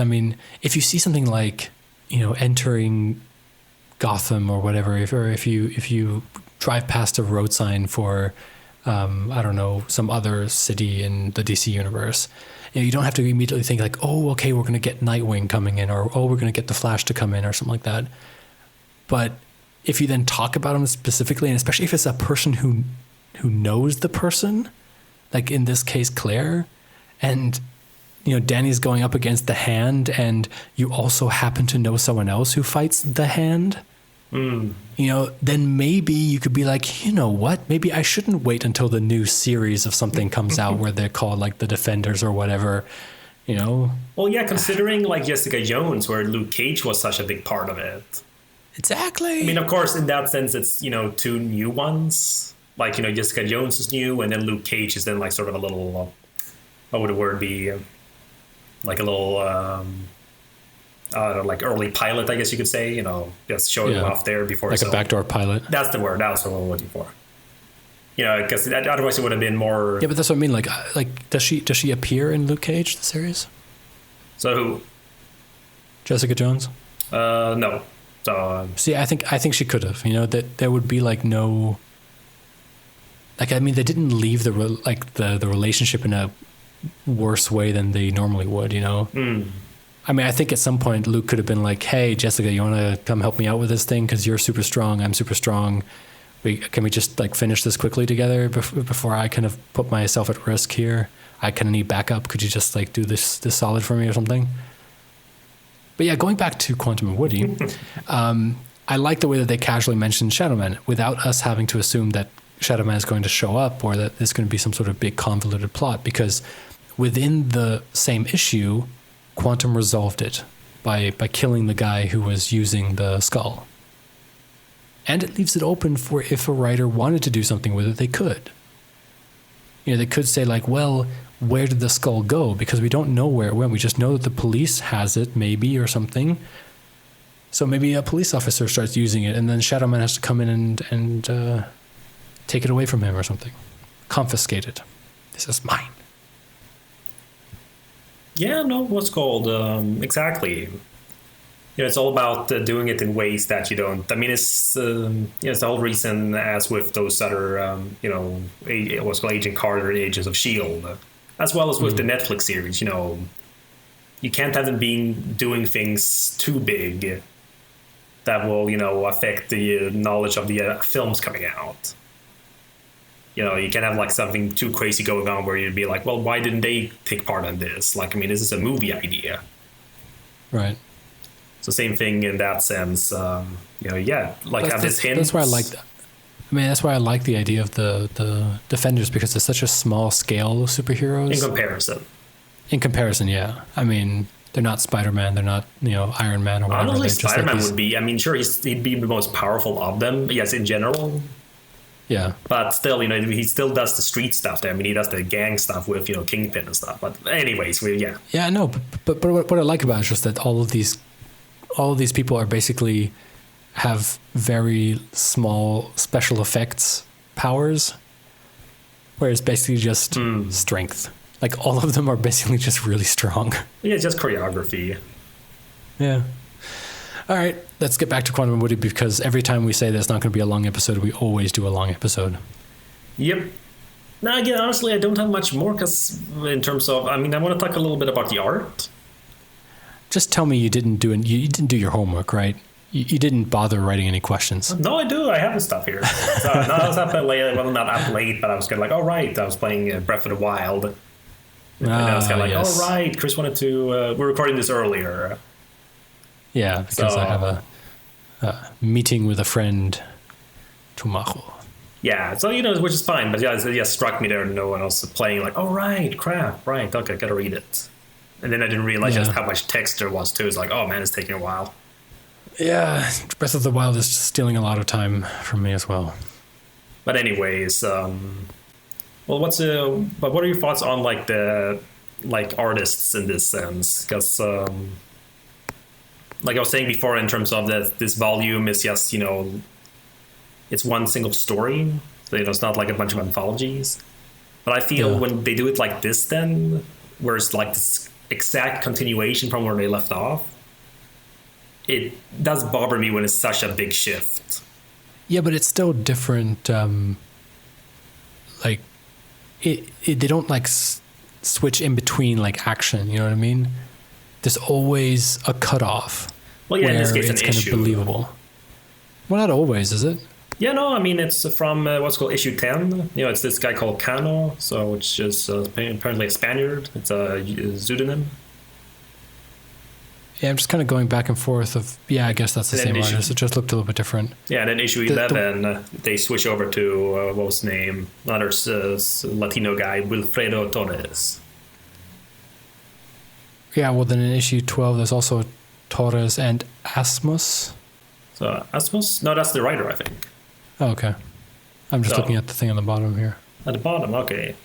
If you see something like, entering Gotham or whatever, if you drive past a road sign for, I don't know, some other city in the DC universe, you don't have to immediately think like, oh, okay, we're going to get Nightwing coming in, or oh, we're going to get the Flash to come in, or something like that. But if you then talk about them specifically, and especially if it's a person who knows the person, like in this case Claire, and Danny's going up against the Hand, and you also happen to know someone else who fights the Hand, then maybe you could be like, what? Maybe I shouldn't wait until the new series of something comes out where they're called like the Defenders or whatever, Well, yeah, considering like Jessica Jones, where Luke Cage was such a big part of it. Exactly. Of course, in that sense, it's, two new ones. Like, Jessica Jones is new, and then Luke Cage is then like sort of a little, what would the word be? Like a little, like early pilot, I guess you could say, just showing him off there before. Like a backdoor pilot. That's the word. That's what I'm looking for. Because otherwise it would have been more. Yeah, but that's what I mean. Like, does she appear in Luke Cage, the series? So who? Jessica Jones? No. So, see, I think she could have. That there would be like no. Like, they didn't leave the relationship in a worse way than they normally would. I think at some point Luke could have been like, "Hey, Jessica, you want to come help me out with this thing? Because you're super strong, I'm super strong. Can we just like finish this quickly together before I kind of put myself at risk here? I kind of need backup. Could you just like do this solid for me or something?" But yeah, going back to Quantum and Woody, I like the way that they casually mentioned Shadow Man without us having to assume that Shadow Man is going to show up or that there's going to be some sort of big convoluted plot, because within the same issue, Quantum resolved it by killing the guy who was using the skull. And it leaves it open for if a writer wanted to do something with it, they could. They could say like, well, where did the skull go? Because we don't know where it went. We just know that the police has it, maybe, or something. So maybe a police officer starts using it, and then Shadow Man has to come in and take it away from him or something. Confiscate it. This is mine. Yeah, no, what's called? Exactly. It's all about doing it in ways that you don't. It's it's the whole reason, as with those other, what's called Agent Carter and Agents of S.H.I.E.L.D., as well as with the Netflix series. You can't have them doing things too big that will, affect the knowledge of the films coming out. You can't have like something too crazy going on where you'd be like, well, why didn't they take part in this? Like, this is a movie idea. Right. So same thing in that sense. Like have this hint. That's why I like that. That's why I like the idea of the Defenders, because it's such a small scale of superheroes. In comparison, yeah. They're not Spider-Man. They're not, Iron Man or whatever. Honestly, Spider-Man would be. Sure, he'd be the most powerful of them. Yes, in general. Yeah. But still, he still does the street stuff there. He does the gang stuff with, Kingpin and stuff. But anyways, yeah. Yeah, I know. But what I like about it is just that all of these people are basically have very small special effects powers, where it's basically just strength. Like all of them are basically just really strong. Yeah, just choreography. Yeah. All right, let's get back to Quantum and Woody, because every time we say there's not going to be a long episode, we always do a long episode. Yep. Now, again, honestly, I don't have much more, because in terms of, I mean, I want to talk a little bit about the art. Just tell me you didn't do your homework, right? You didn't bother writing any questions. No, I do. I have the stuff here. So, no, I was up that late. Well, not up late, but I was kind of like, oh, right. I was playing Breath of the Wild. And I was kind of like, yes. Oh, right. Chris wanted to... we're recording this earlier. Yeah, because I have a meeting with a friend tomorrow. Yeah, so, which is fine. But yeah, it just struck me there. No one else playing, like, oh, right, crap, right. Okay, gotta read it. And then I didn't realize just how much text there was, too. It's like, oh, man, it's taking a while. Yeah, Breath of the Wild is stealing a lot of time from me as well. But anyways, well, what are your thoughts on, like, the artists in this sense? Because, like I was saying before, in terms of this volume is just, it's one single story. So, it's not like a bunch of anthologies. But I feel when they do it like this, then, where it's like this exact continuation from where they left off, it does bother me when it's such a big shift. Yeah, but it's still different. Like, they don't like switch in between like action. You know what I mean? There's always a cutoff. Well, yeah, in this case, it's an kind issue. of believable. Well, not always, is it? Yeah, no, I mean, it's from what's called issue 10. It's this guy called Cano, which is apparently a Spaniard. It's a pseudonym. Yeah, I'm just kind of going back and forth of, I guess that's the same artist. It just looked a little bit different. Yeah, and then issue 11, they switch over to, what was his name? Another Latino guy, Wilfredo Torres. Yeah, well, then in issue 12, there's also Torres and Asmus. So, Asmus? No, that's the writer, I think. Oh, okay. I'm just looking at the thing on the bottom here. At the bottom, okay.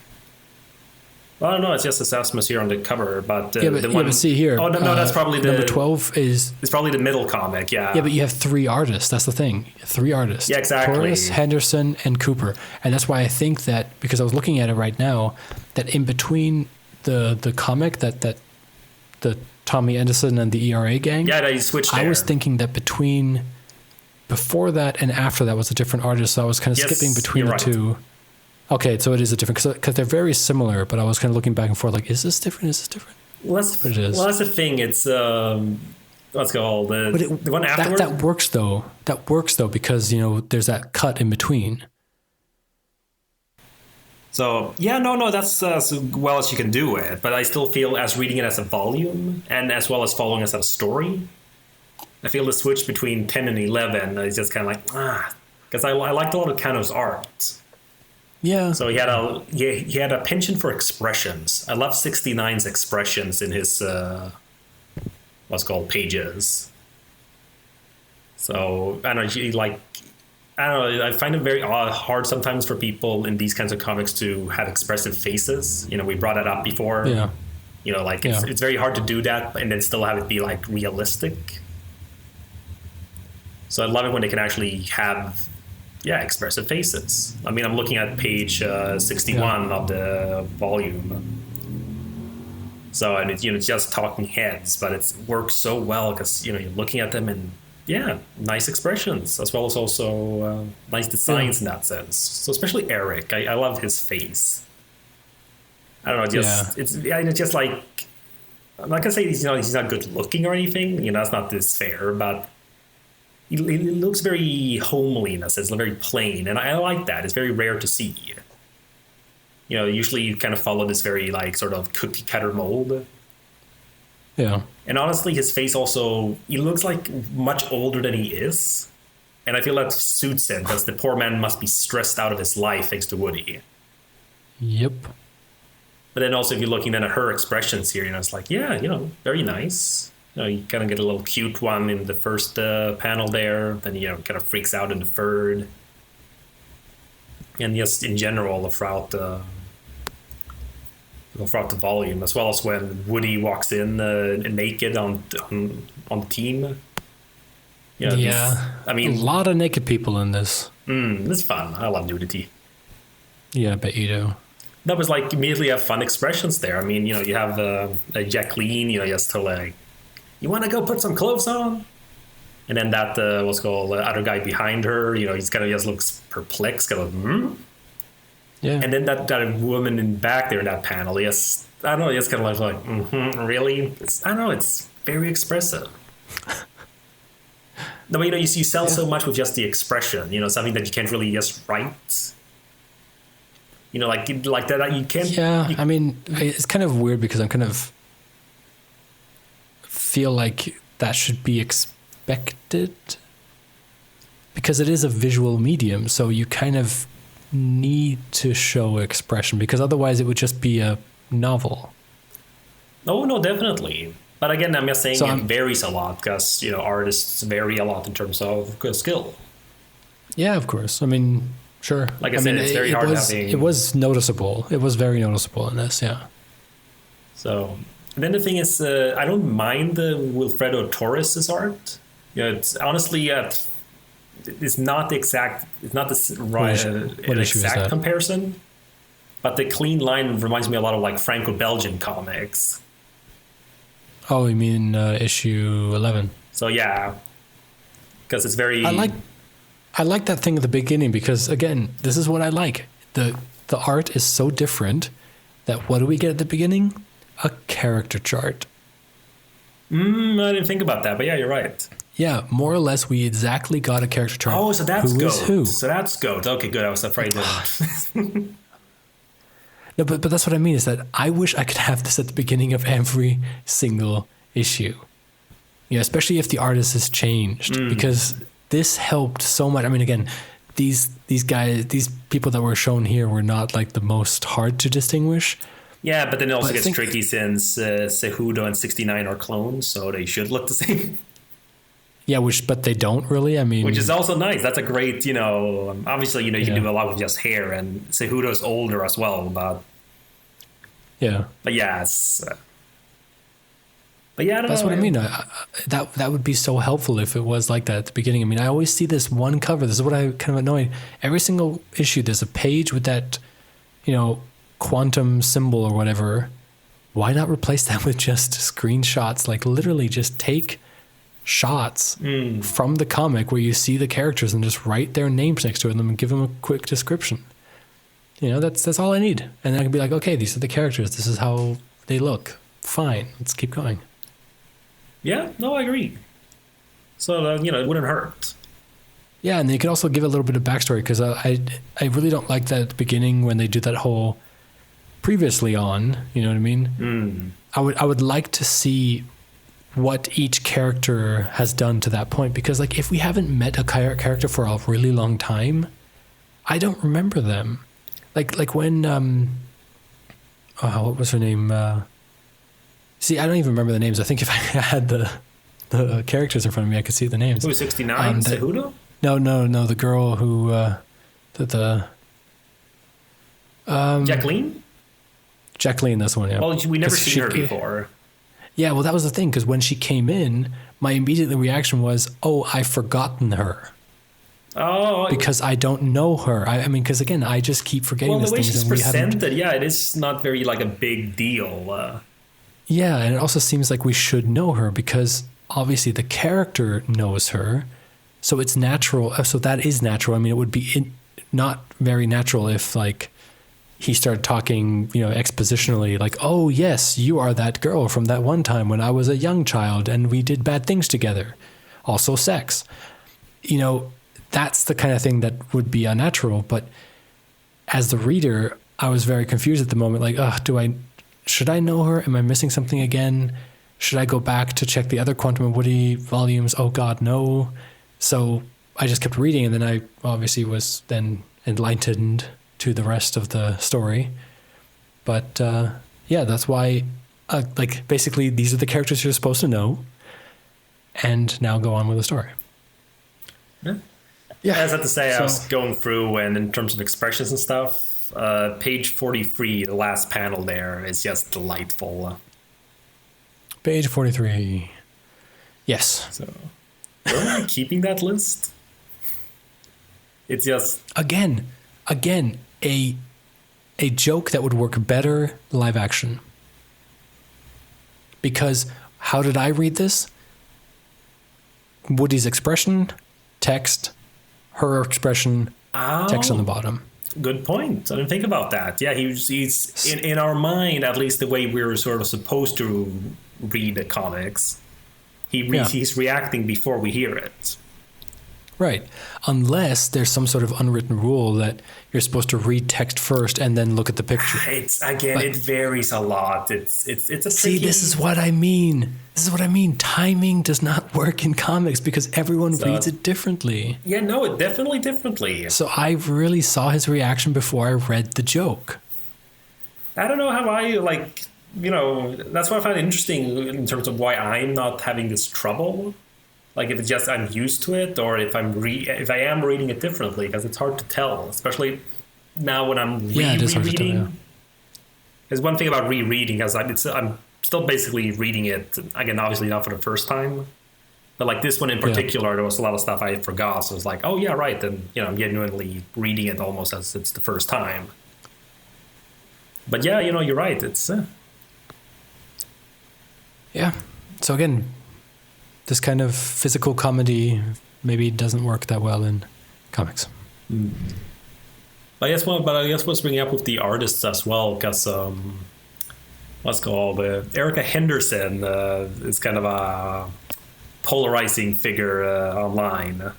Well, I don't know, it's just Asmus here on the cover, but... but see here. Oh, no, that's probably number 12 is... It's probably the middle comic, yeah. Yeah, but you have 3 artists, that's the thing. 3 artists. Yeah, exactly. Torres, Henderson, and Cooper. And that's why I think that, because I was looking at it right now, that in between the comic, that the Tommy Anderson and the ERA gang... Yeah, they switched there. I was thinking that before that and after that was a different artist, so I was kind of skipping between the two. Okay, so it is a different, because they're very similar, but I was kind of looking back and forth, like, is this different? Well, that's the thing. It's, what's it called? The one afterwards? That works, though. Because, there's that cut in between. So, yeah, no, that's as well as you can do it. But I still feel, as reading it as a volume, and as well as following it as a story, I feel the switch between 10 and 11 is just kind of like, because I liked a lot of Cano's art. Yeah. So he had a penchant for expressions. I love 69's expressions in his what's called pages. So I don't know. I find it very hard sometimes for people in these kinds of comics to have expressive faces. We brought it up before. Yeah. It's very hard to do that and then still have it be like realistic. So I love it when they can actually have. Yeah, expressive faces. I mean, I'm looking at page 61 of the volume. So, and it's just talking heads, but it works so well because, you're looking at them and, nice expressions, as well as also nice designs in that sense. So, especially Eric, I love his face. I don't know, it's just like, I'm not going to say he's not good looking or anything, that's not this fair, but it looks very homely in a sense, very plain, and I like that. It's very rare to see. Usually you kind of follow this very sort of cookie cutter mold. Yeah. And honestly, his face also, he looks like much older than he is, and I feel that suits him because the poor man must be stressed out of his life thanks to Woody. Yep. But then also, if you're looking at her expressions here, it's like, very nice. You kind of get a little cute one in the first panel there, then kind of freaks out in the third, and just in general throughout the volume, as well as when Woody walks in naked on the team. You know, Yeah. I mean, a lot of naked people in this. It's fun. I love nudity. Yeah, I bet you do. That was like immediately have fun expressions there. I mean, you know, you have Jacqueline, you know, just to like, you want to go put some clothes on? And then that, what's called, other guy behind her, you know, he's kind of just looks perplexed, kind of, Yeah. And then that woman in back there in that panel, yes, I don't know, it's kind of like, really? I don't know, it's very expressive. No, but you know, you sell so much with just the expression, you know, something that you can't really just write. You know, like that, you can't. Yeah, I mean, it's kind of weird because I'm kind of feel like that should be expected because it is a visual medium, so you kind of need to show expression because otherwise it would just be a novel. Oh, no, definitely. But again, I'm just saying it varies a lot because, you know, artists vary a lot in terms of skill. Yeah, of course. I mean, sure. Like I said, it's very hard having... It was noticeable. It was very noticeable in this, yeah. So, and then the thing is, I don't mind the Wilfredo Torres' art. You know, it's honestly, it's not the exact, it's not the exact comparison, but the clean line reminds me a lot of like Franco-Belgian comics. Oh, you mean issue 11? So yeah, because it's very... I like that thing at the beginning because, again, this is what I like. The art is so different that what do we get at the beginning? A character chart. I didn't think about that, but yeah, you're right. Yeah, more or less, we exactly got a character chart. Oh, so that's Who Goat. is who? So that's Goat. Okay, good. I was afraid that... No, but that's what I mean is that I wish I could have this at the beginning of every single issue. Yeah, especially if the artist has changed because this helped so much. I mean, again, these guys, these people that were shown here were not like the most hard to distinguish. Yeah, but then it also gets tricky since Cejudo and 69 are clones, so they should look the same. Yeah, but they don't really. I mean, which is also nice. That's a great, you know. Obviously, you know, you can do a lot with just hair, and Cejudo's older as well, but yeah. But yeah, it's. But yeah, I don't that's know. What I mean. That would be so helpful if it was like that at the beginning. I mean, I always see this one cover. This is what I kind of annoyed. Every single issue, there's a page with that, you know, quantum symbol or whatever. Why not replace that with just screenshots? Like literally, just take shots from the comic where you see the characters and just write their names next to it and give them a quick description. You know, that's all I need. And then I can be like, okay, these are the characters. This is how they look. Fine, let's keep going. Yeah, no, I agree. So, you know, it wouldn't hurt. Yeah, and they could also give a little bit of backstory because I really don't like that at the beginning when they do that whole previously on, you know what I mean? I would like to see what each character has done to that point because like if we haven't met a character for a really long time, I don't remember them. Like when what was her name? See, I don't even remember the names. I think if I had the characters in front of me, I could see the names. Who was 69? Cejudo? No, the girl who Jacqueline? Jacqueline, that's one, yeah. Well, we never seen her before. Yeah, well, that was the thing, because when she came in, my immediate reaction was, oh, I've forgotten her. Oh. Because I don't know her. I mean, because again, I just keep forgetting this thing. Well, the way she's presented, yeah, it is not very, like, a big deal. Yeah, and it also seems like we should know her, because obviously the character knows her, so it's natural. So that is natural. I mean, it would be not very natural if, like, he started talking, you know, expositionally, like, oh, yes, you are that girl from that one time when I was a young child and we did bad things together. Also sex. You know, that's the kind of thing that would be unnatural. But as the reader, I was very confused at the moment. Like, should I know her? Am I missing something again? Should I go back to check the other Quantum and Woody volumes? Oh, God, no. So I just kept reading, and then I obviously was then enlightened to the rest of the story. But yeah, that's why, like, basically these are the characters you're supposed to know, and now go on with the story. Yeah, as I have to say, I was going through, and in terms of expressions and stuff, page 43, the last panel there, is just delightful. Page 43. Yes. So Where am I keeping that list? It's just again, a joke that would work better live action. Because how did I read this? Woody's expression, text, her expression, text on the bottom. Good point. I didn't think about that. Yeah, he's in our mind, at least the way we're sort of supposed to read the comics. He's reacting before we hear it. Right. Unless there's some sort of unwritten rule that you're supposed to read text first and then look at the picture. It varies a lot. It's a tricky... See, this is what I mean. Timing does not work in comics because everyone reads it differently. Yeah, no, it definitely differently. So I really saw his reaction before I read the joke. I don't know how that's what I find interesting in terms of why I'm not having this trouble. Like if it's just I'm used to it, or if I am reading it differently, because it's hard to tell, especially now when I'm rereading. There's one thing about rereading, because I'm still basically reading it again, obviously not for the first time, but like this one in particular, there was a lot of stuff I forgot. So it's like, oh yeah, right, and I'm genuinely reading it almost as it's the first time. But yeah, you're right. It's yeah. So again, this kind of physical comedy maybe doesn't work that well in comics. I guess what's bringing up with the artists as well, because what's called Erica Henderson is kind of a polarizing figure online.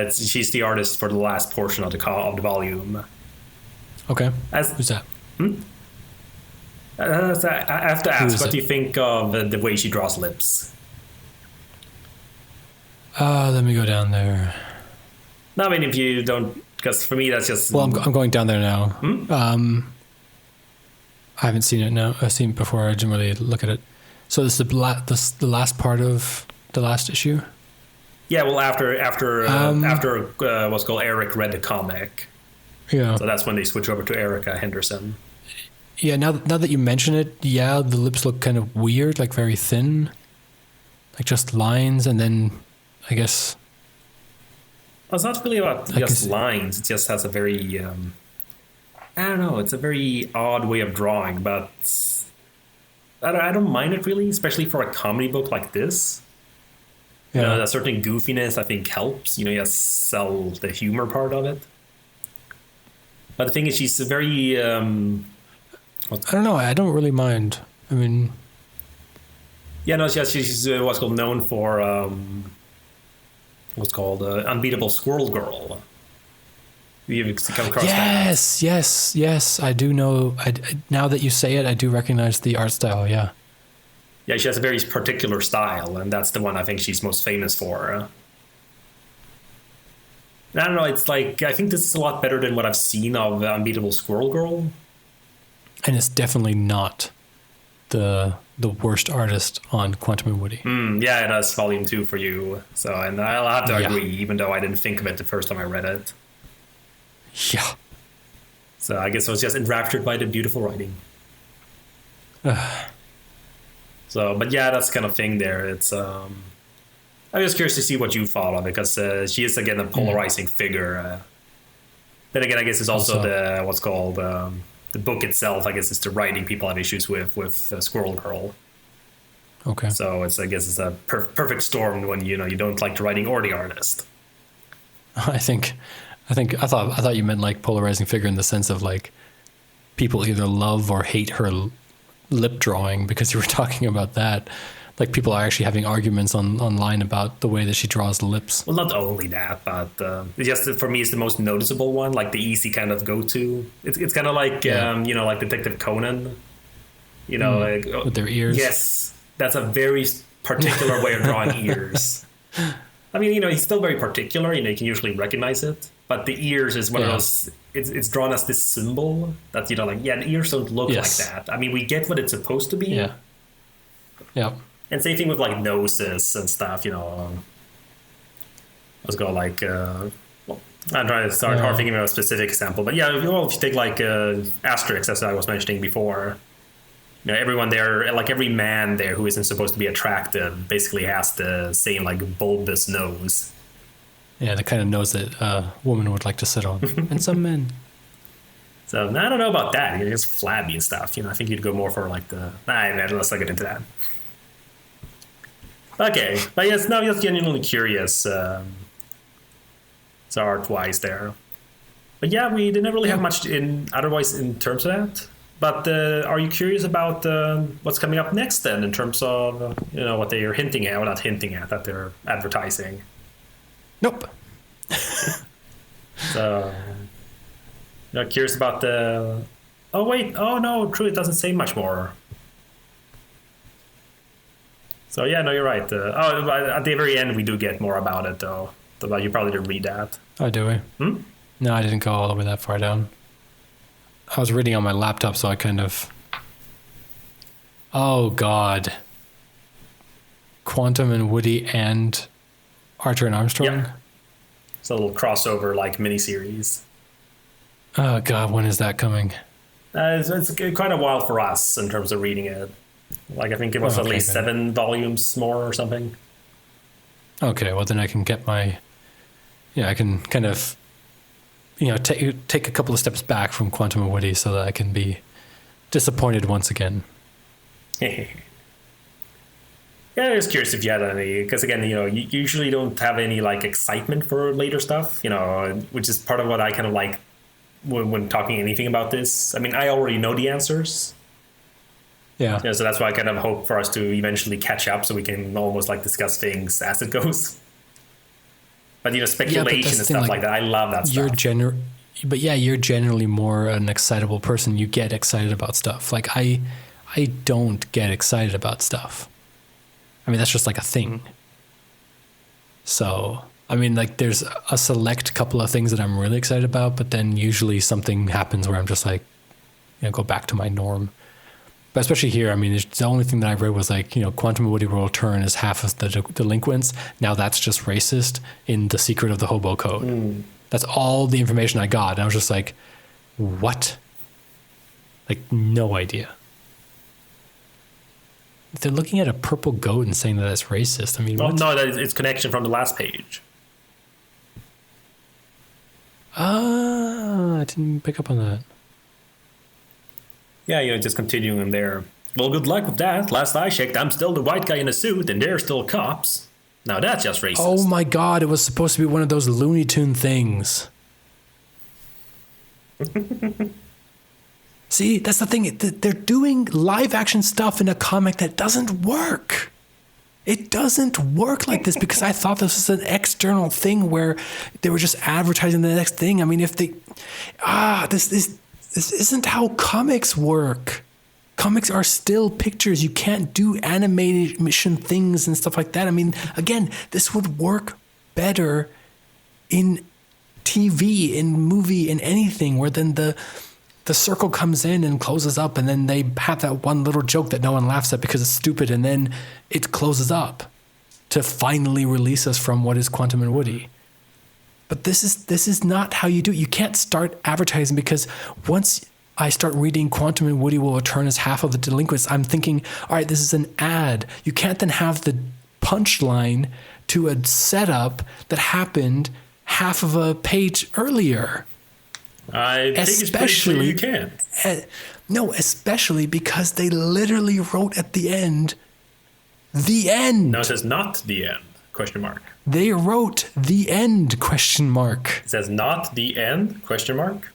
She's the artist for the last portion of the volume. Okay. Who's that? I have to ask, what do you think of the way she draws lips? Let me go down there. No, I mean, if you don't, because for me that's just... Well, I'm going down there now. I haven't seen it now. I've seen it before. I didn't really look at it. So this is the last part of the last issue? Yeah, well, after what's called Eric read the comic. Yeah. So that's when they switch over to Erica Henderson. Yeah, now that you mention it, yeah, the lips look kind of weird, like very thin. Like just lines, and then I guess... Well, it's not really about just lines. It just has a very... I don't know. It's a very odd way of drawing, but I don't mind it really, especially for a comedy book like this. Yeah. A certain goofiness, I think, helps. Just sell the humor part of it. But the thing is, she's a very... I don't know. I don't really mind. I mean... Yeah, no, she's what's called known for Unbeatable Squirrel Girl. You've come across that? Yes. I do know. Now that you say it, I do recognize the art style. Yeah. Yeah, she has a very particular style, and that's the one I think she's most famous for. I don't know. It's like I think this is a lot better than what I've seen of Unbeatable Squirrel Girl. And it's definitely not the worst artist on Quantum and Woody. Yeah, that's volume 2 for you. So, and I'll have to agree, even though I didn't think of it the first time I read it. Yeah. So I guess I was just enraptured by the beautiful writing. So, but yeah, that's the kind of thing there. It's I'm just curious to see what you thought of it, because she is again a polarizing figure. Then again, I guess it's also the what's called the book itself. I guess it's the writing people have issues with Squirrel Girl. Okay. So I guess it's a perfect storm when you don't like the writing or the artist. I thought you meant like polarizing figure in the sense of like people either love or hate her lip drawing, because you were talking about that. Like people are actually having arguments online about the way that she draws the lips. Well, not only that, but just for me, it's the most noticeable one, like the easy kind of go-to. It's kind of like like Detective Conan. Like, with their ears. Yes, that's a very particular way of drawing ears. I mean, he's still very particular. You can usually recognize it, but the ears is one of those. It's drawn as this symbol that the ears don't look like that. I mean, we get what it's supposed to be. Yeah. Yeah. And same thing with like noses and stuff. Let's go like. I'm trying to start hard thinking of a specific example, but if you take like Asterix, as I was mentioning before. You know, everyone there, like every man there who isn't supposed to be attractive, basically has the same like bulbous nose. Yeah, the kind of nose that a woman would like to sit on, and some men. So I don't know about that. It's flabby and stuff. You know, I think you'd go more for like the. Let's not get into that. Okay, but yes, now just genuinely curious. So art-wise there, but yeah, we didn't really have much in otherwise in terms of that. But are you curious about what's coming up next then, in terms of what they are hinting at, or not hinting at, that they're advertising? Nope. So, curious about the. Oh wait! Oh no! True, it doesn't say much more. So yeah, no, you're right. At the very end, we do get more about it, though. You probably didn't read that. Oh, do we? No, I didn't go all the way that far down. I was reading on my laptop, so I kind of... Oh, God. Quantum and Woody and Archer and Armstrong? Yeah. It's a little crossover, like, miniseries. Oh, God, when is that coming? It's quite a while for us in terms of reading it. Like, I think it was at least 7 volumes more or something. Okay, well, then I can get my... Yeah, I can kind of... take a couple of steps back from Quantum and Woody so that I can be disappointed once again. Yeah, I was curious if you had any, because again, you usually don't have any like excitement for later stuff, which is part of what I kind of like when talking anything about this. I mean, I already know the answers. Yeah. So that's why I kind of hope for us to eventually catch up so we can almost like discuss things as it goes. But speculation and stuff like that, I love that stuff. You're generally more an excitable person. You get excited about stuff. Like I don't get excited about stuff. I mean, that's just like a thing. So, I mean, like there's a select couple of things that I'm really excited about, but then usually something happens where I'm just like, go back to my norm. But especially here, I mean, the only thing that I read was like, Quantum and Woody will return as half of the delinquents. Now that's just racist in The Secret of the Hobo Code. That's all the information I got. And I was just like, what? Like, no idea. If they're looking at a purple goat and saying that it's racist, I mean, no, it's connection from the last page. I didn't pick up on that. Yeah, just continuing there. Well, good luck with that. Last I checked, I'm still the white guy in a suit, and they're still cops. Now that's just racist. Oh my God, it was supposed to be one of those Looney Tune things. See, that's the thing. They're doing live action stuff in a comic that doesn't work. It doesn't work like this because I thought this was an external thing where they were just advertising the next thing. I mean, if they... This isn't how comics work. Comics are still pictures. You can't do animation things and stuff like that. I mean, again, this would work better in TV, in movie, in anything, where then the circle comes in and closes up, and then they have that one little joke that no one laughs at because it's stupid, and then it closes up to finally release us from what is Quantum and Woody. But this is not how you do it. You can't start advertising because once I start reading Quantum and Woody will return as half of the delinquents, I'm thinking, all right, this is an ad. You can't then have the punchline to a setup that happened half of a page earlier. I think it's pretty clear you can. No, especially because they literally wrote at the end, the end. No, it says not the end, question mark. They wrote the end, question mark. It says not the end, question mark.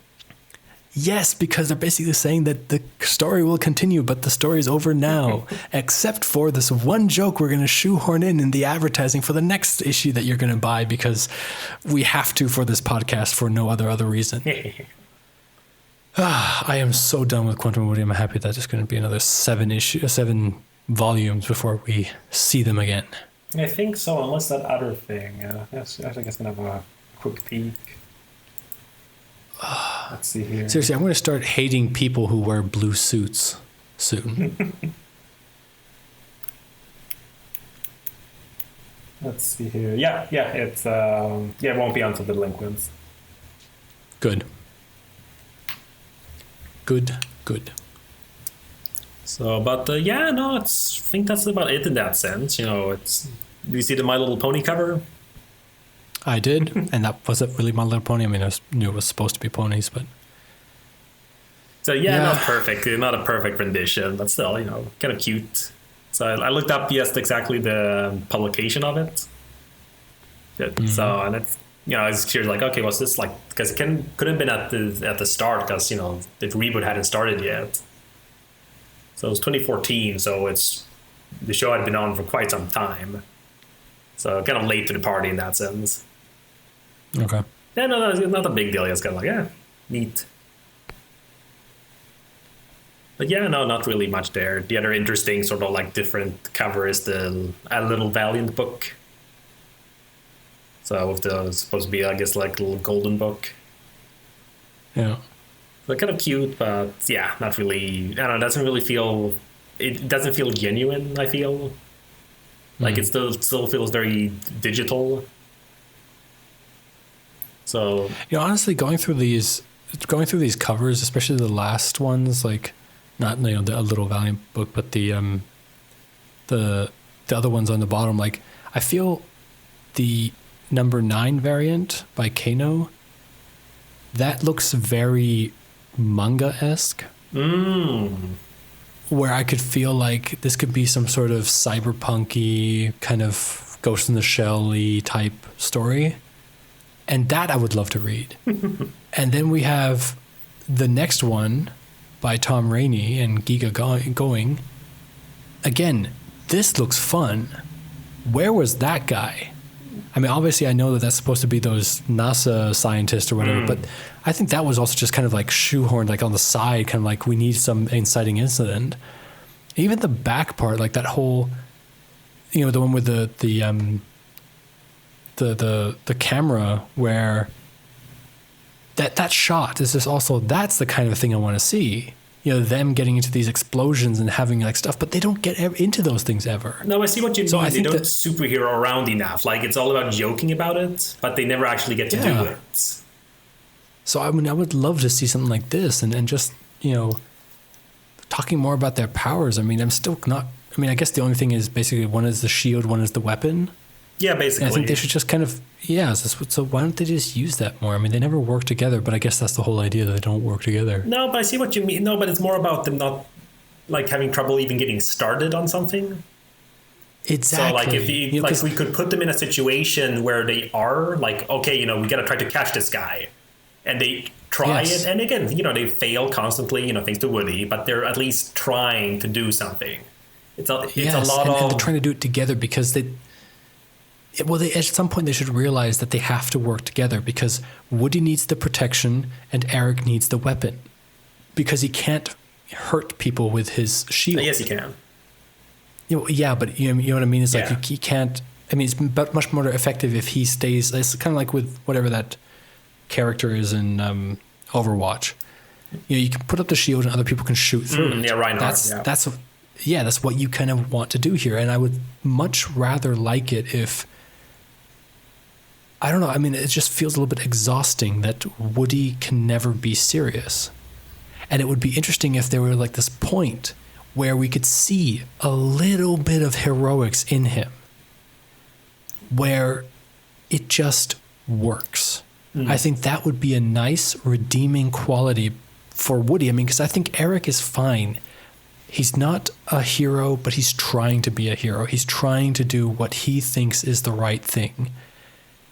Yes, because they're basically saying that the story will continue, but the story's over now, except for this one joke we're going to shoehorn in the advertising for the next issue that you're going to buy because we have to for this podcast for no other reason. I am so done with Quantum Woody. I'm happy that there's going to be another 7 volumes before we see them again. I think so, unless that other thing. I think it's going to have a quick peek. Let's see here. Seriously, I'm going to start hating people who wear blue suits soon. Let's see here. Yeah, it's it won't be until the delinquents. Good. So, but yeah, no, I think that's about it in that sense. Do you see the My Little Pony cover? I did, and that wasn't really My Little Pony. I mean, I knew it was supposed to be ponies, but so yeah, not perfect, not a perfect rendition, but still, kind of cute. So I looked up just exactly the publication of it. So and it's I was curious, like, okay, what's this like? Because it could have been at the start, because the reboot hadn't started yet. So it was 2014, so the show had been on for quite some time. So kind of late to the party in that sense. Okay. Yeah, no, it's not a big deal. It's kind of like, yeah, neat. But yeah, no, not really much there. The other interesting sort of like different cover is the A Little Valiant book. So with the supposed to be, I guess, like a little golden book. Yeah. So kind of cute, but yeah, not really. I don't know. It doesn't feel genuine. I feel like it still feels very digital. So honestly, going through these covers, especially the last ones, like not the A Little Valiant book, but the other ones on the bottom, like I feel the number 9 variant by Kano, that looks very manga-esque. Where I could feel like this could be some sort of cyberpunky kind of Ghost in the Shell-y type story. And that I would love to read. And then we have the next one by Tom Rainey and Giga Going. Again, this looks fun. Where was that guy? I mean, obviously I know that that's supposed to be those NASA scientists or whatever, but I think that was also just kind of like shoehorned, like on the side, kind of like we need some inciting incident. Even the back part, like that whole, the one with the camera where that shot is just also, that's the kind of thing I want to see. Them getting into these explosions and having like stuff, but they don't get into those things ever. No, I see what you mean. They don't superhero around enough. Like, it's all about joking about it, but they never actually get to do it. So I mean, I would love to see something like this, and just talking more about their powers. I mean, I'm still not. I mean, I guess the only thing is basically one is the shield, one is the weapon. Yeah, basically. And I think they should just kind of So why don't they just use that more? I mean, they never work together, but I guess that's the whole idea, that they don't work together. No, but I see what you mean. No, but it's more about them not like having trouble even getting started on something. Exactly. So like if we could put them in a situation where they are like, okay, we got to try to catch this guy, and they try it, and again, they fail constantly, thanks to Woody, but they're at least trying to do something. It's a lot of, and they're trying to do it together because at some point they should realize that they have to work together, because Woody needs the protection and Eric needs the weapon, because he can't hurt people with his shield. Yes, he can. Yeah, but you know what I mean? It's like he can't. I mean, it's much more effective if he stays. It's kind of like with whatever that character is in Overwatch. You can put up the shield and other people can shoot through it. Yeah, Reinhardt. That's what you kind of want to do here. And I would much rather like it if, I don't know, I mean, it just feels a little bit exhausting that Woody can never be serious. And it would be interesting if there were like this point where we could see a little bit of heroics in him, where it just works. I think that would be a nice redeeming quality for Woody. I mean, because I think Eric is fine. He's not a hero, but he's trying to be a hero. He's trying to do what he thinks is the right thing.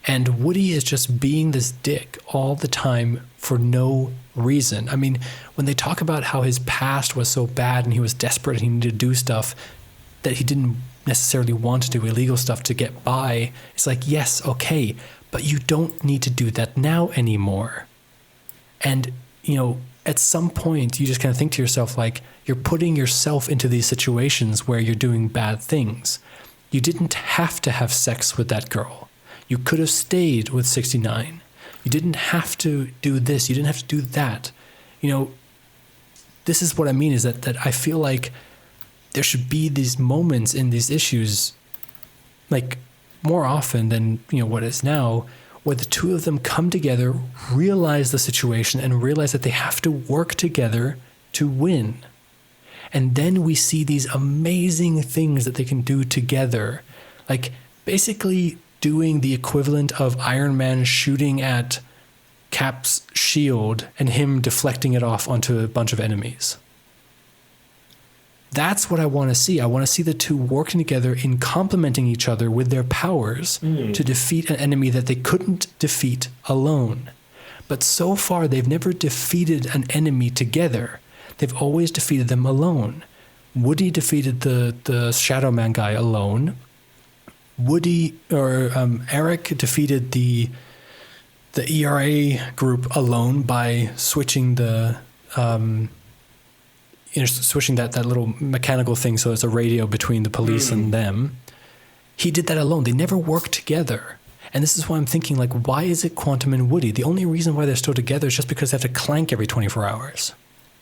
And Woody is just being this dick all the time for no reason. I mean, when they talk about how his past was so bad and he was desperate and he needed to do stuff that he didn't necessarily want to do, illegal stuff to get by, it's like, yes, okay, but you don't need to do that now anymore. And, at some point you just kind of think to yourself, like, you're putting yourself into these situations where you're doing bad things. You didn't have to have sex with that girl. You could have stayed with 69. You didn't have to do this. You didn't have to do that. This is what I mean, is that I feel like there should be these moments in these issues, like more often than, what is now, where the two of them come together, realize the situation, and realize that they have to work together to win. And then we see these amazing things that they can do together. Like basically doing the equivalent of Iron Man shooting at Cap's shield and him deflecting it off onto a bunch of enemies. That's what I want to see. I want to see the two working together in complementing each other with their powers to defeat an enemy that they couldn't defeat alone. But so far, they've never defeated an enemy together. They've always defeated them alone. Woody defeated the Shadow Man guy alone. Eric defeated the ERA group alone by switching switching that little mechanical thing so it's a radio between the police and them. He did that alone. They never worked together. And this is why I'm thinking, like, why is it Quantum and Woody? The only reason why they're still together is just because they have to clank every 24 hours.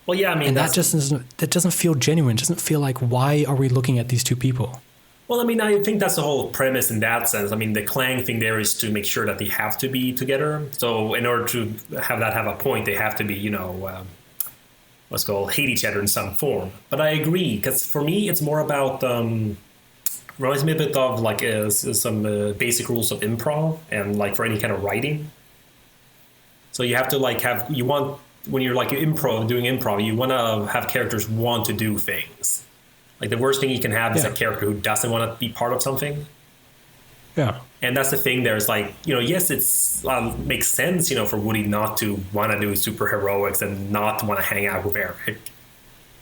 Well, yeah, I mean... And that doesn't feel genuine. It doesn't feel like, why are we looking at these two people? Well, I mean, I think that's the whole premise in that sense. I mean, the clang thing there is to make sure that they have to be together. So in order to have a point, they have to be, what's called hate each other in some form. But I agree, because for me, it's more about... reminds me a bit of like some basic rules of improv and like for any kind of writing. So you have to like when you're like doing improv, you want to have characters want to do things. Like the worst thing you can have is a character who doesn't want to be part of something. Yeah. And that's the thing there is like, yes, it's makes sense, for Woody not to want to do superheroics and not want to hang out with Eric.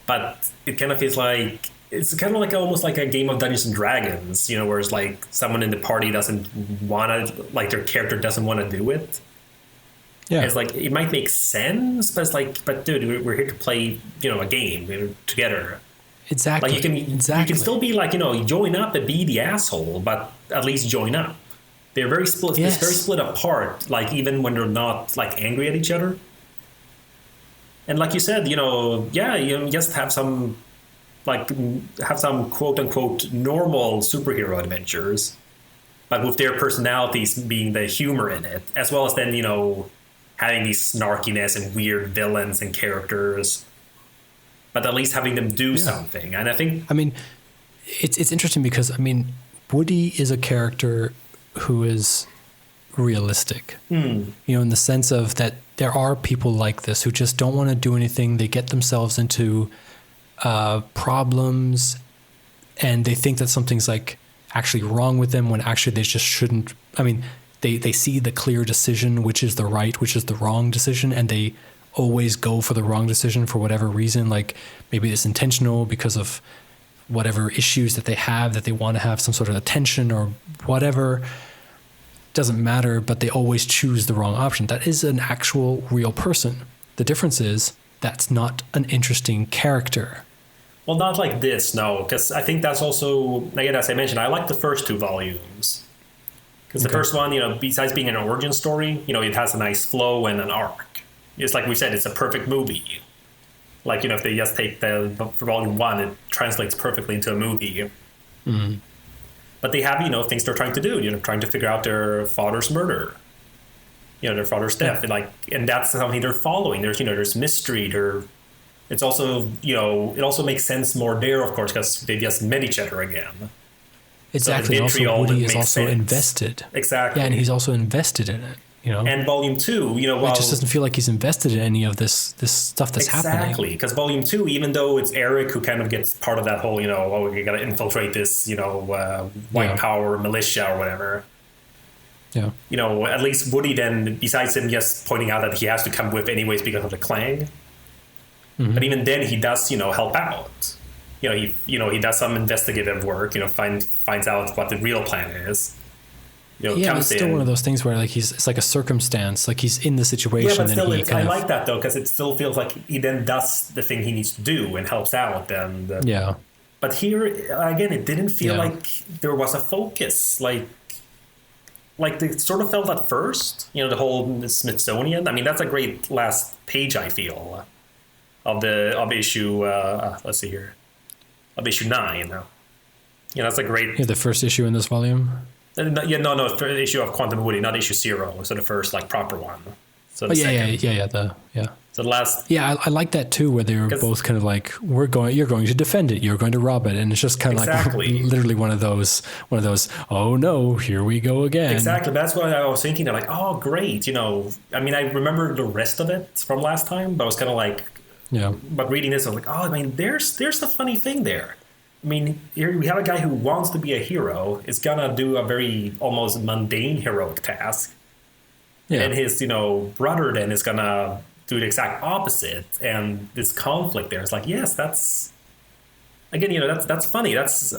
But it kind of feels like, it's kind of like almost like a game of Dungeons and Dragons, where it's like someone in the party doesn't want to, like their character doesn't want to do it. Yeah. It's like, it might make sense, but it's like, but dude, we're here to play, a game together. Exactly. Like you can still be like, join up and be the asshole, but at least join up. They're very split. Yes. It's very split apart. Like even when they're not like angry at each other. And like you said, just have some quote unquote normal superhero adventures, but with their personalities being the humor in it, as well as then, having these snarkiness and weird villains and characters, but at least having them do something. And I think, it's interesting because, Woody is a character who is realistic, in the sense of that there are people like this who just don't want to do anything. They get themselves into problems and they think that something's like actually wrong with them when actually they just shouldn't. They see the clear decision, which is the right, which is the wrong decision, and they always go for the wrong decision for whatever reason. Like maybe it's intentional because of whatever issues that they have, that they want to have some sort of attention or whatever. Doesn't matter, but they always choose the wrong option. That is an actual real person. The difference is that's not an interesting character. Well, not like this, no, because I think that's also, again, as I mentioned, I like the first two volumes. Because the first one, besides being an origin story, it has a nice flow and an arc. It's like we said, it's a perfect movie. Like, if they just take for volume one, it translates perfectly into a movie. Mm-hmm. But they have, things they're trying to do, trying to figure out their father's murder. Their father's death. And that's something they're following. There's mystery. It's also, it also makes sense more there, of course, because they just met each other again. Exactly. So also, Woody is also invested. Exactly. Yeah, and he's also invested in it. And volume two, it just doesn't feel like he's invested in any of this stuff that's happening. Exactly, because volume two, even though it's Eric who kind of gets part of that whole, you got to infiltrate this, white power militia or whatever. Yeah. At least Woody then, besides him just pointing out that he has to come with anyways because of the clang, but even then he does, help out. He does some investigative work. Finds out what the real plan is. It's still one of those things where it's like a circumstance, like he's in the situation. Yeah, but still, I like that though, because it still feels like he then does the thing he needs to do and helps out. And but here again, it didn't feel like there was a focus. Like they sort of felt at first, the whole Smithsonian. That's a great last page, I feel, of issue. Let's see here, of issue 9. That's a great. The first issue in this volume. The issue of Quantum Woody, not issue 0. So the first proper one. So the second. Yeah. So the last, Yeah, I like that too, where they were both kind of like, you're going to defend it, you're going to rob it, and it's just kind of like literally one of those. Oh no, here we go again. Exactly, that's what I was thinking. They're like, oh great, I mean, I remember the rest of it from last time, but I was kind of like, yeah. But reading this, I was like, oh, I mean, there's the funny thing there. I mean, here we have a guy who wants to be a hero, is gonna do a very almost mundane heroic task, and his brother then is gonna do the exact opposite, and this conflict there is like, yes, that's again, that's funny, that's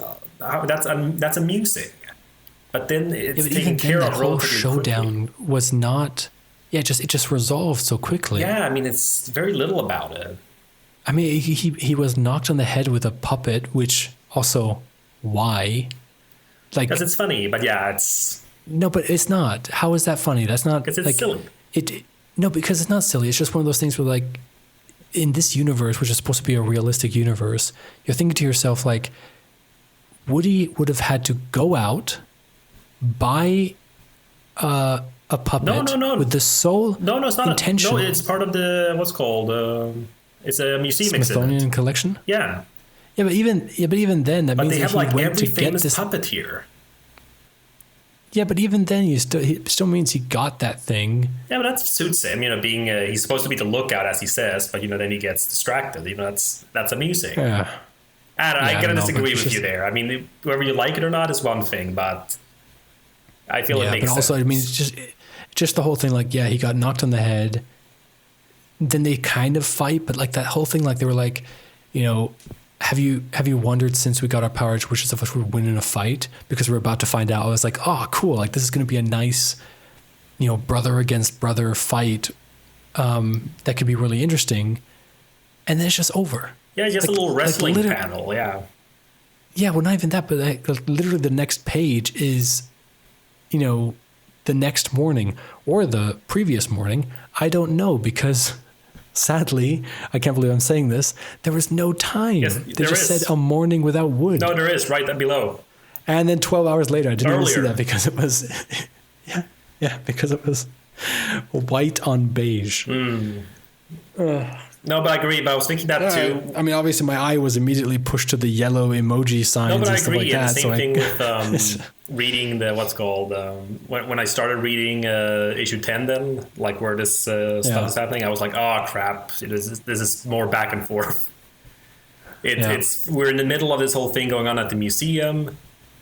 amusing, but then it's taken care of. The whole showdown was not, it just resolved so quickly. Yeah, I mean, it's very little about it. I mean, he was knocked on the head with a puppet, which also, why? Like, because it's funny, but yeah, it's no, but it's not. How is that funny? That's not because it's silly. No, because it's not silly. It's just one of those things where, like, in this universe, which is supposed to be a realistic universe, you're thinking to yourself, like, Woody would have had to go out, buy a puppet with the sole intention. No, it's part of the what's called. It's a museum Smithsonian exhibit. collection. Yeah. Yeah, but even then, that means they have that he like went every to get famous this puppeteer. Yeah, but even then, it still means he got that thing. Yeah, but that suits him. Being he's supposed to be the lookout, as he says, but then he gets distracted. That's amusing. Yeah. I gotta disagree with you there. I mean, whether you like it or not is one thing, but I feel it makes sense. But also, I mean, it's just the whole thing. Like, yeah, he got knocked on the head. Then they kind of fight, but like that whole thing, like they were like, have you wondered since we got our powers which of us would win in a fight? Because we're about to find out. I was like, oh, cool. Like, this is going to be a nice, brother against brother fight that could be really interesting. And then it's just over. Yeah, just a little wrestling panel. Yeah. Yeah, well, not even that, but literally the next page is, the next morning or the previous morning. I don't know, because sadly, I can't believe I'm saying this, there was no time. Yes, they just said a morning without wood. No, there is, right below. And then 12 hours later, I didn't even see that because it was, because it was white on beige. No, but I agree. But I was thinking that too. I mean, obviously, my eye was immediately pushed to the yellow emoji signs. No, but I and agree. Stuff like and that, the same thing with reading the what's called when I started reading issue 10, then like where this stuff is happening, I was like, oh crap! This is more back and forth. It's we're in the middle of this whole thing going on at the museum.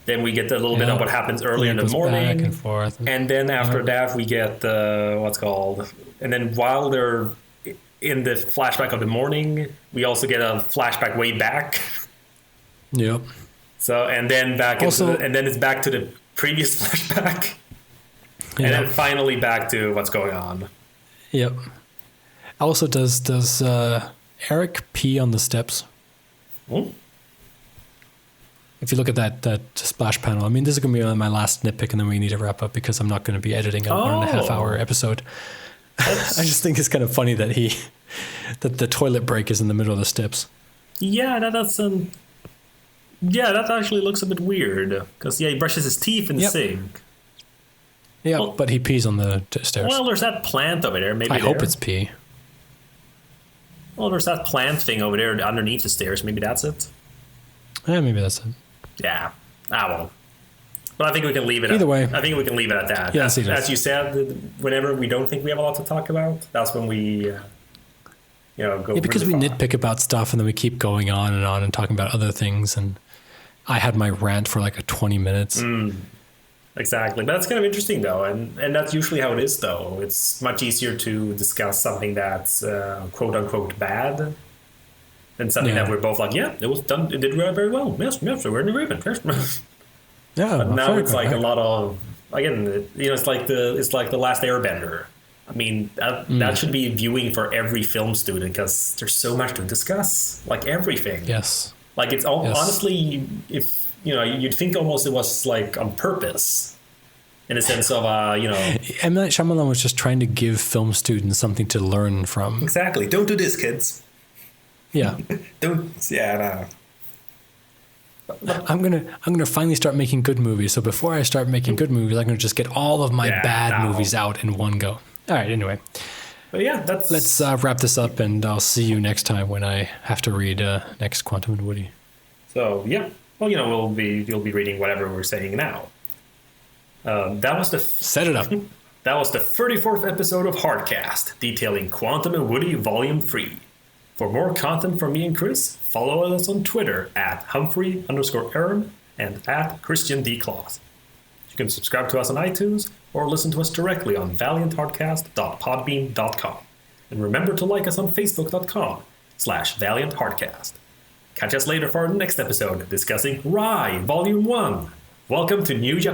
Then we get a little bit of what happens early in the morning, back and forth, and then after that we get what's called, and then while they're in the flashback of the morning, we also get a flashback way back. Yep. So and then and then it's back to the previous flashback, and then finally back to what's going on. Yep. Also, does Eric pee on the steps? Hmm? If you look at that splash panel, I mean, this is going to be my last nitpick, and then we need to wrap up because I'm not going to be editing a 1.5 hour episode. I just think it's kind of funny that that the toilet break is in the middle of the steps. Yeah, that actually looks a bit weird because he brushes his teeth in the sink. Yeah, but he pees on the stairs. Well, there's that plant over there. Maybe I hope it's pee. Well, there's that plant thing over there underneath the stairs. Maybe that's it. Yeah, maybe that's it. Yeah. Well. But I think we can leave it. Either way, I think we can leave it at that. Yeah, as you said, whenever we don't think we have a lot to talk about, that's when we, go. Yeah, because we nitpick about stuff and then we keep going on and talking about other things. And I had my rant for like 20 minutes. Exactly, but that's kind of interesting though, and that's usually how it is though. It's much easier to discuss something that's quote unquote bad than something that we're both like, yeah, it was done, it did very well. Yes, so we're in agreement. Yeah, but now it's like a lot of, again, it's like the Last Airbender. I mean, that should be viewing for every film student because there's so much to discuss, like everything. Yes. Like it's all, honestly, if you'd think almost it was like on purpose, in a sense of M. Night Shyamalan was just trying to give film students something to learn from. Exactly. Don't do this, kids. Yeah. Don't. Yeah. No. I'm gonna finally start making good movies. So before I start making good movies, I'm gonna just get all of my bad movies out in one go. All right. Anyway, But yeah, let's wrap this up, and I'll see you next time when I have to read next Quantum and Woody. So yeah, well, you'll be reading whatever we're saying now. That was set it up. That was the 34th episode of Hardcast, detailing Quantum and Woody Volume 3. For more content from me and Chris, follow us on Twitter at Humphrey_Aaron and at Christian D. Claus. You can subscribe to us on iTunes or listen to us directly on valianthardcast.podbean.com. And remember to like us on facebook.com/valianthardcast. Catch us later for our next episode discussing Rye Volume 1. Welcome to New Japan.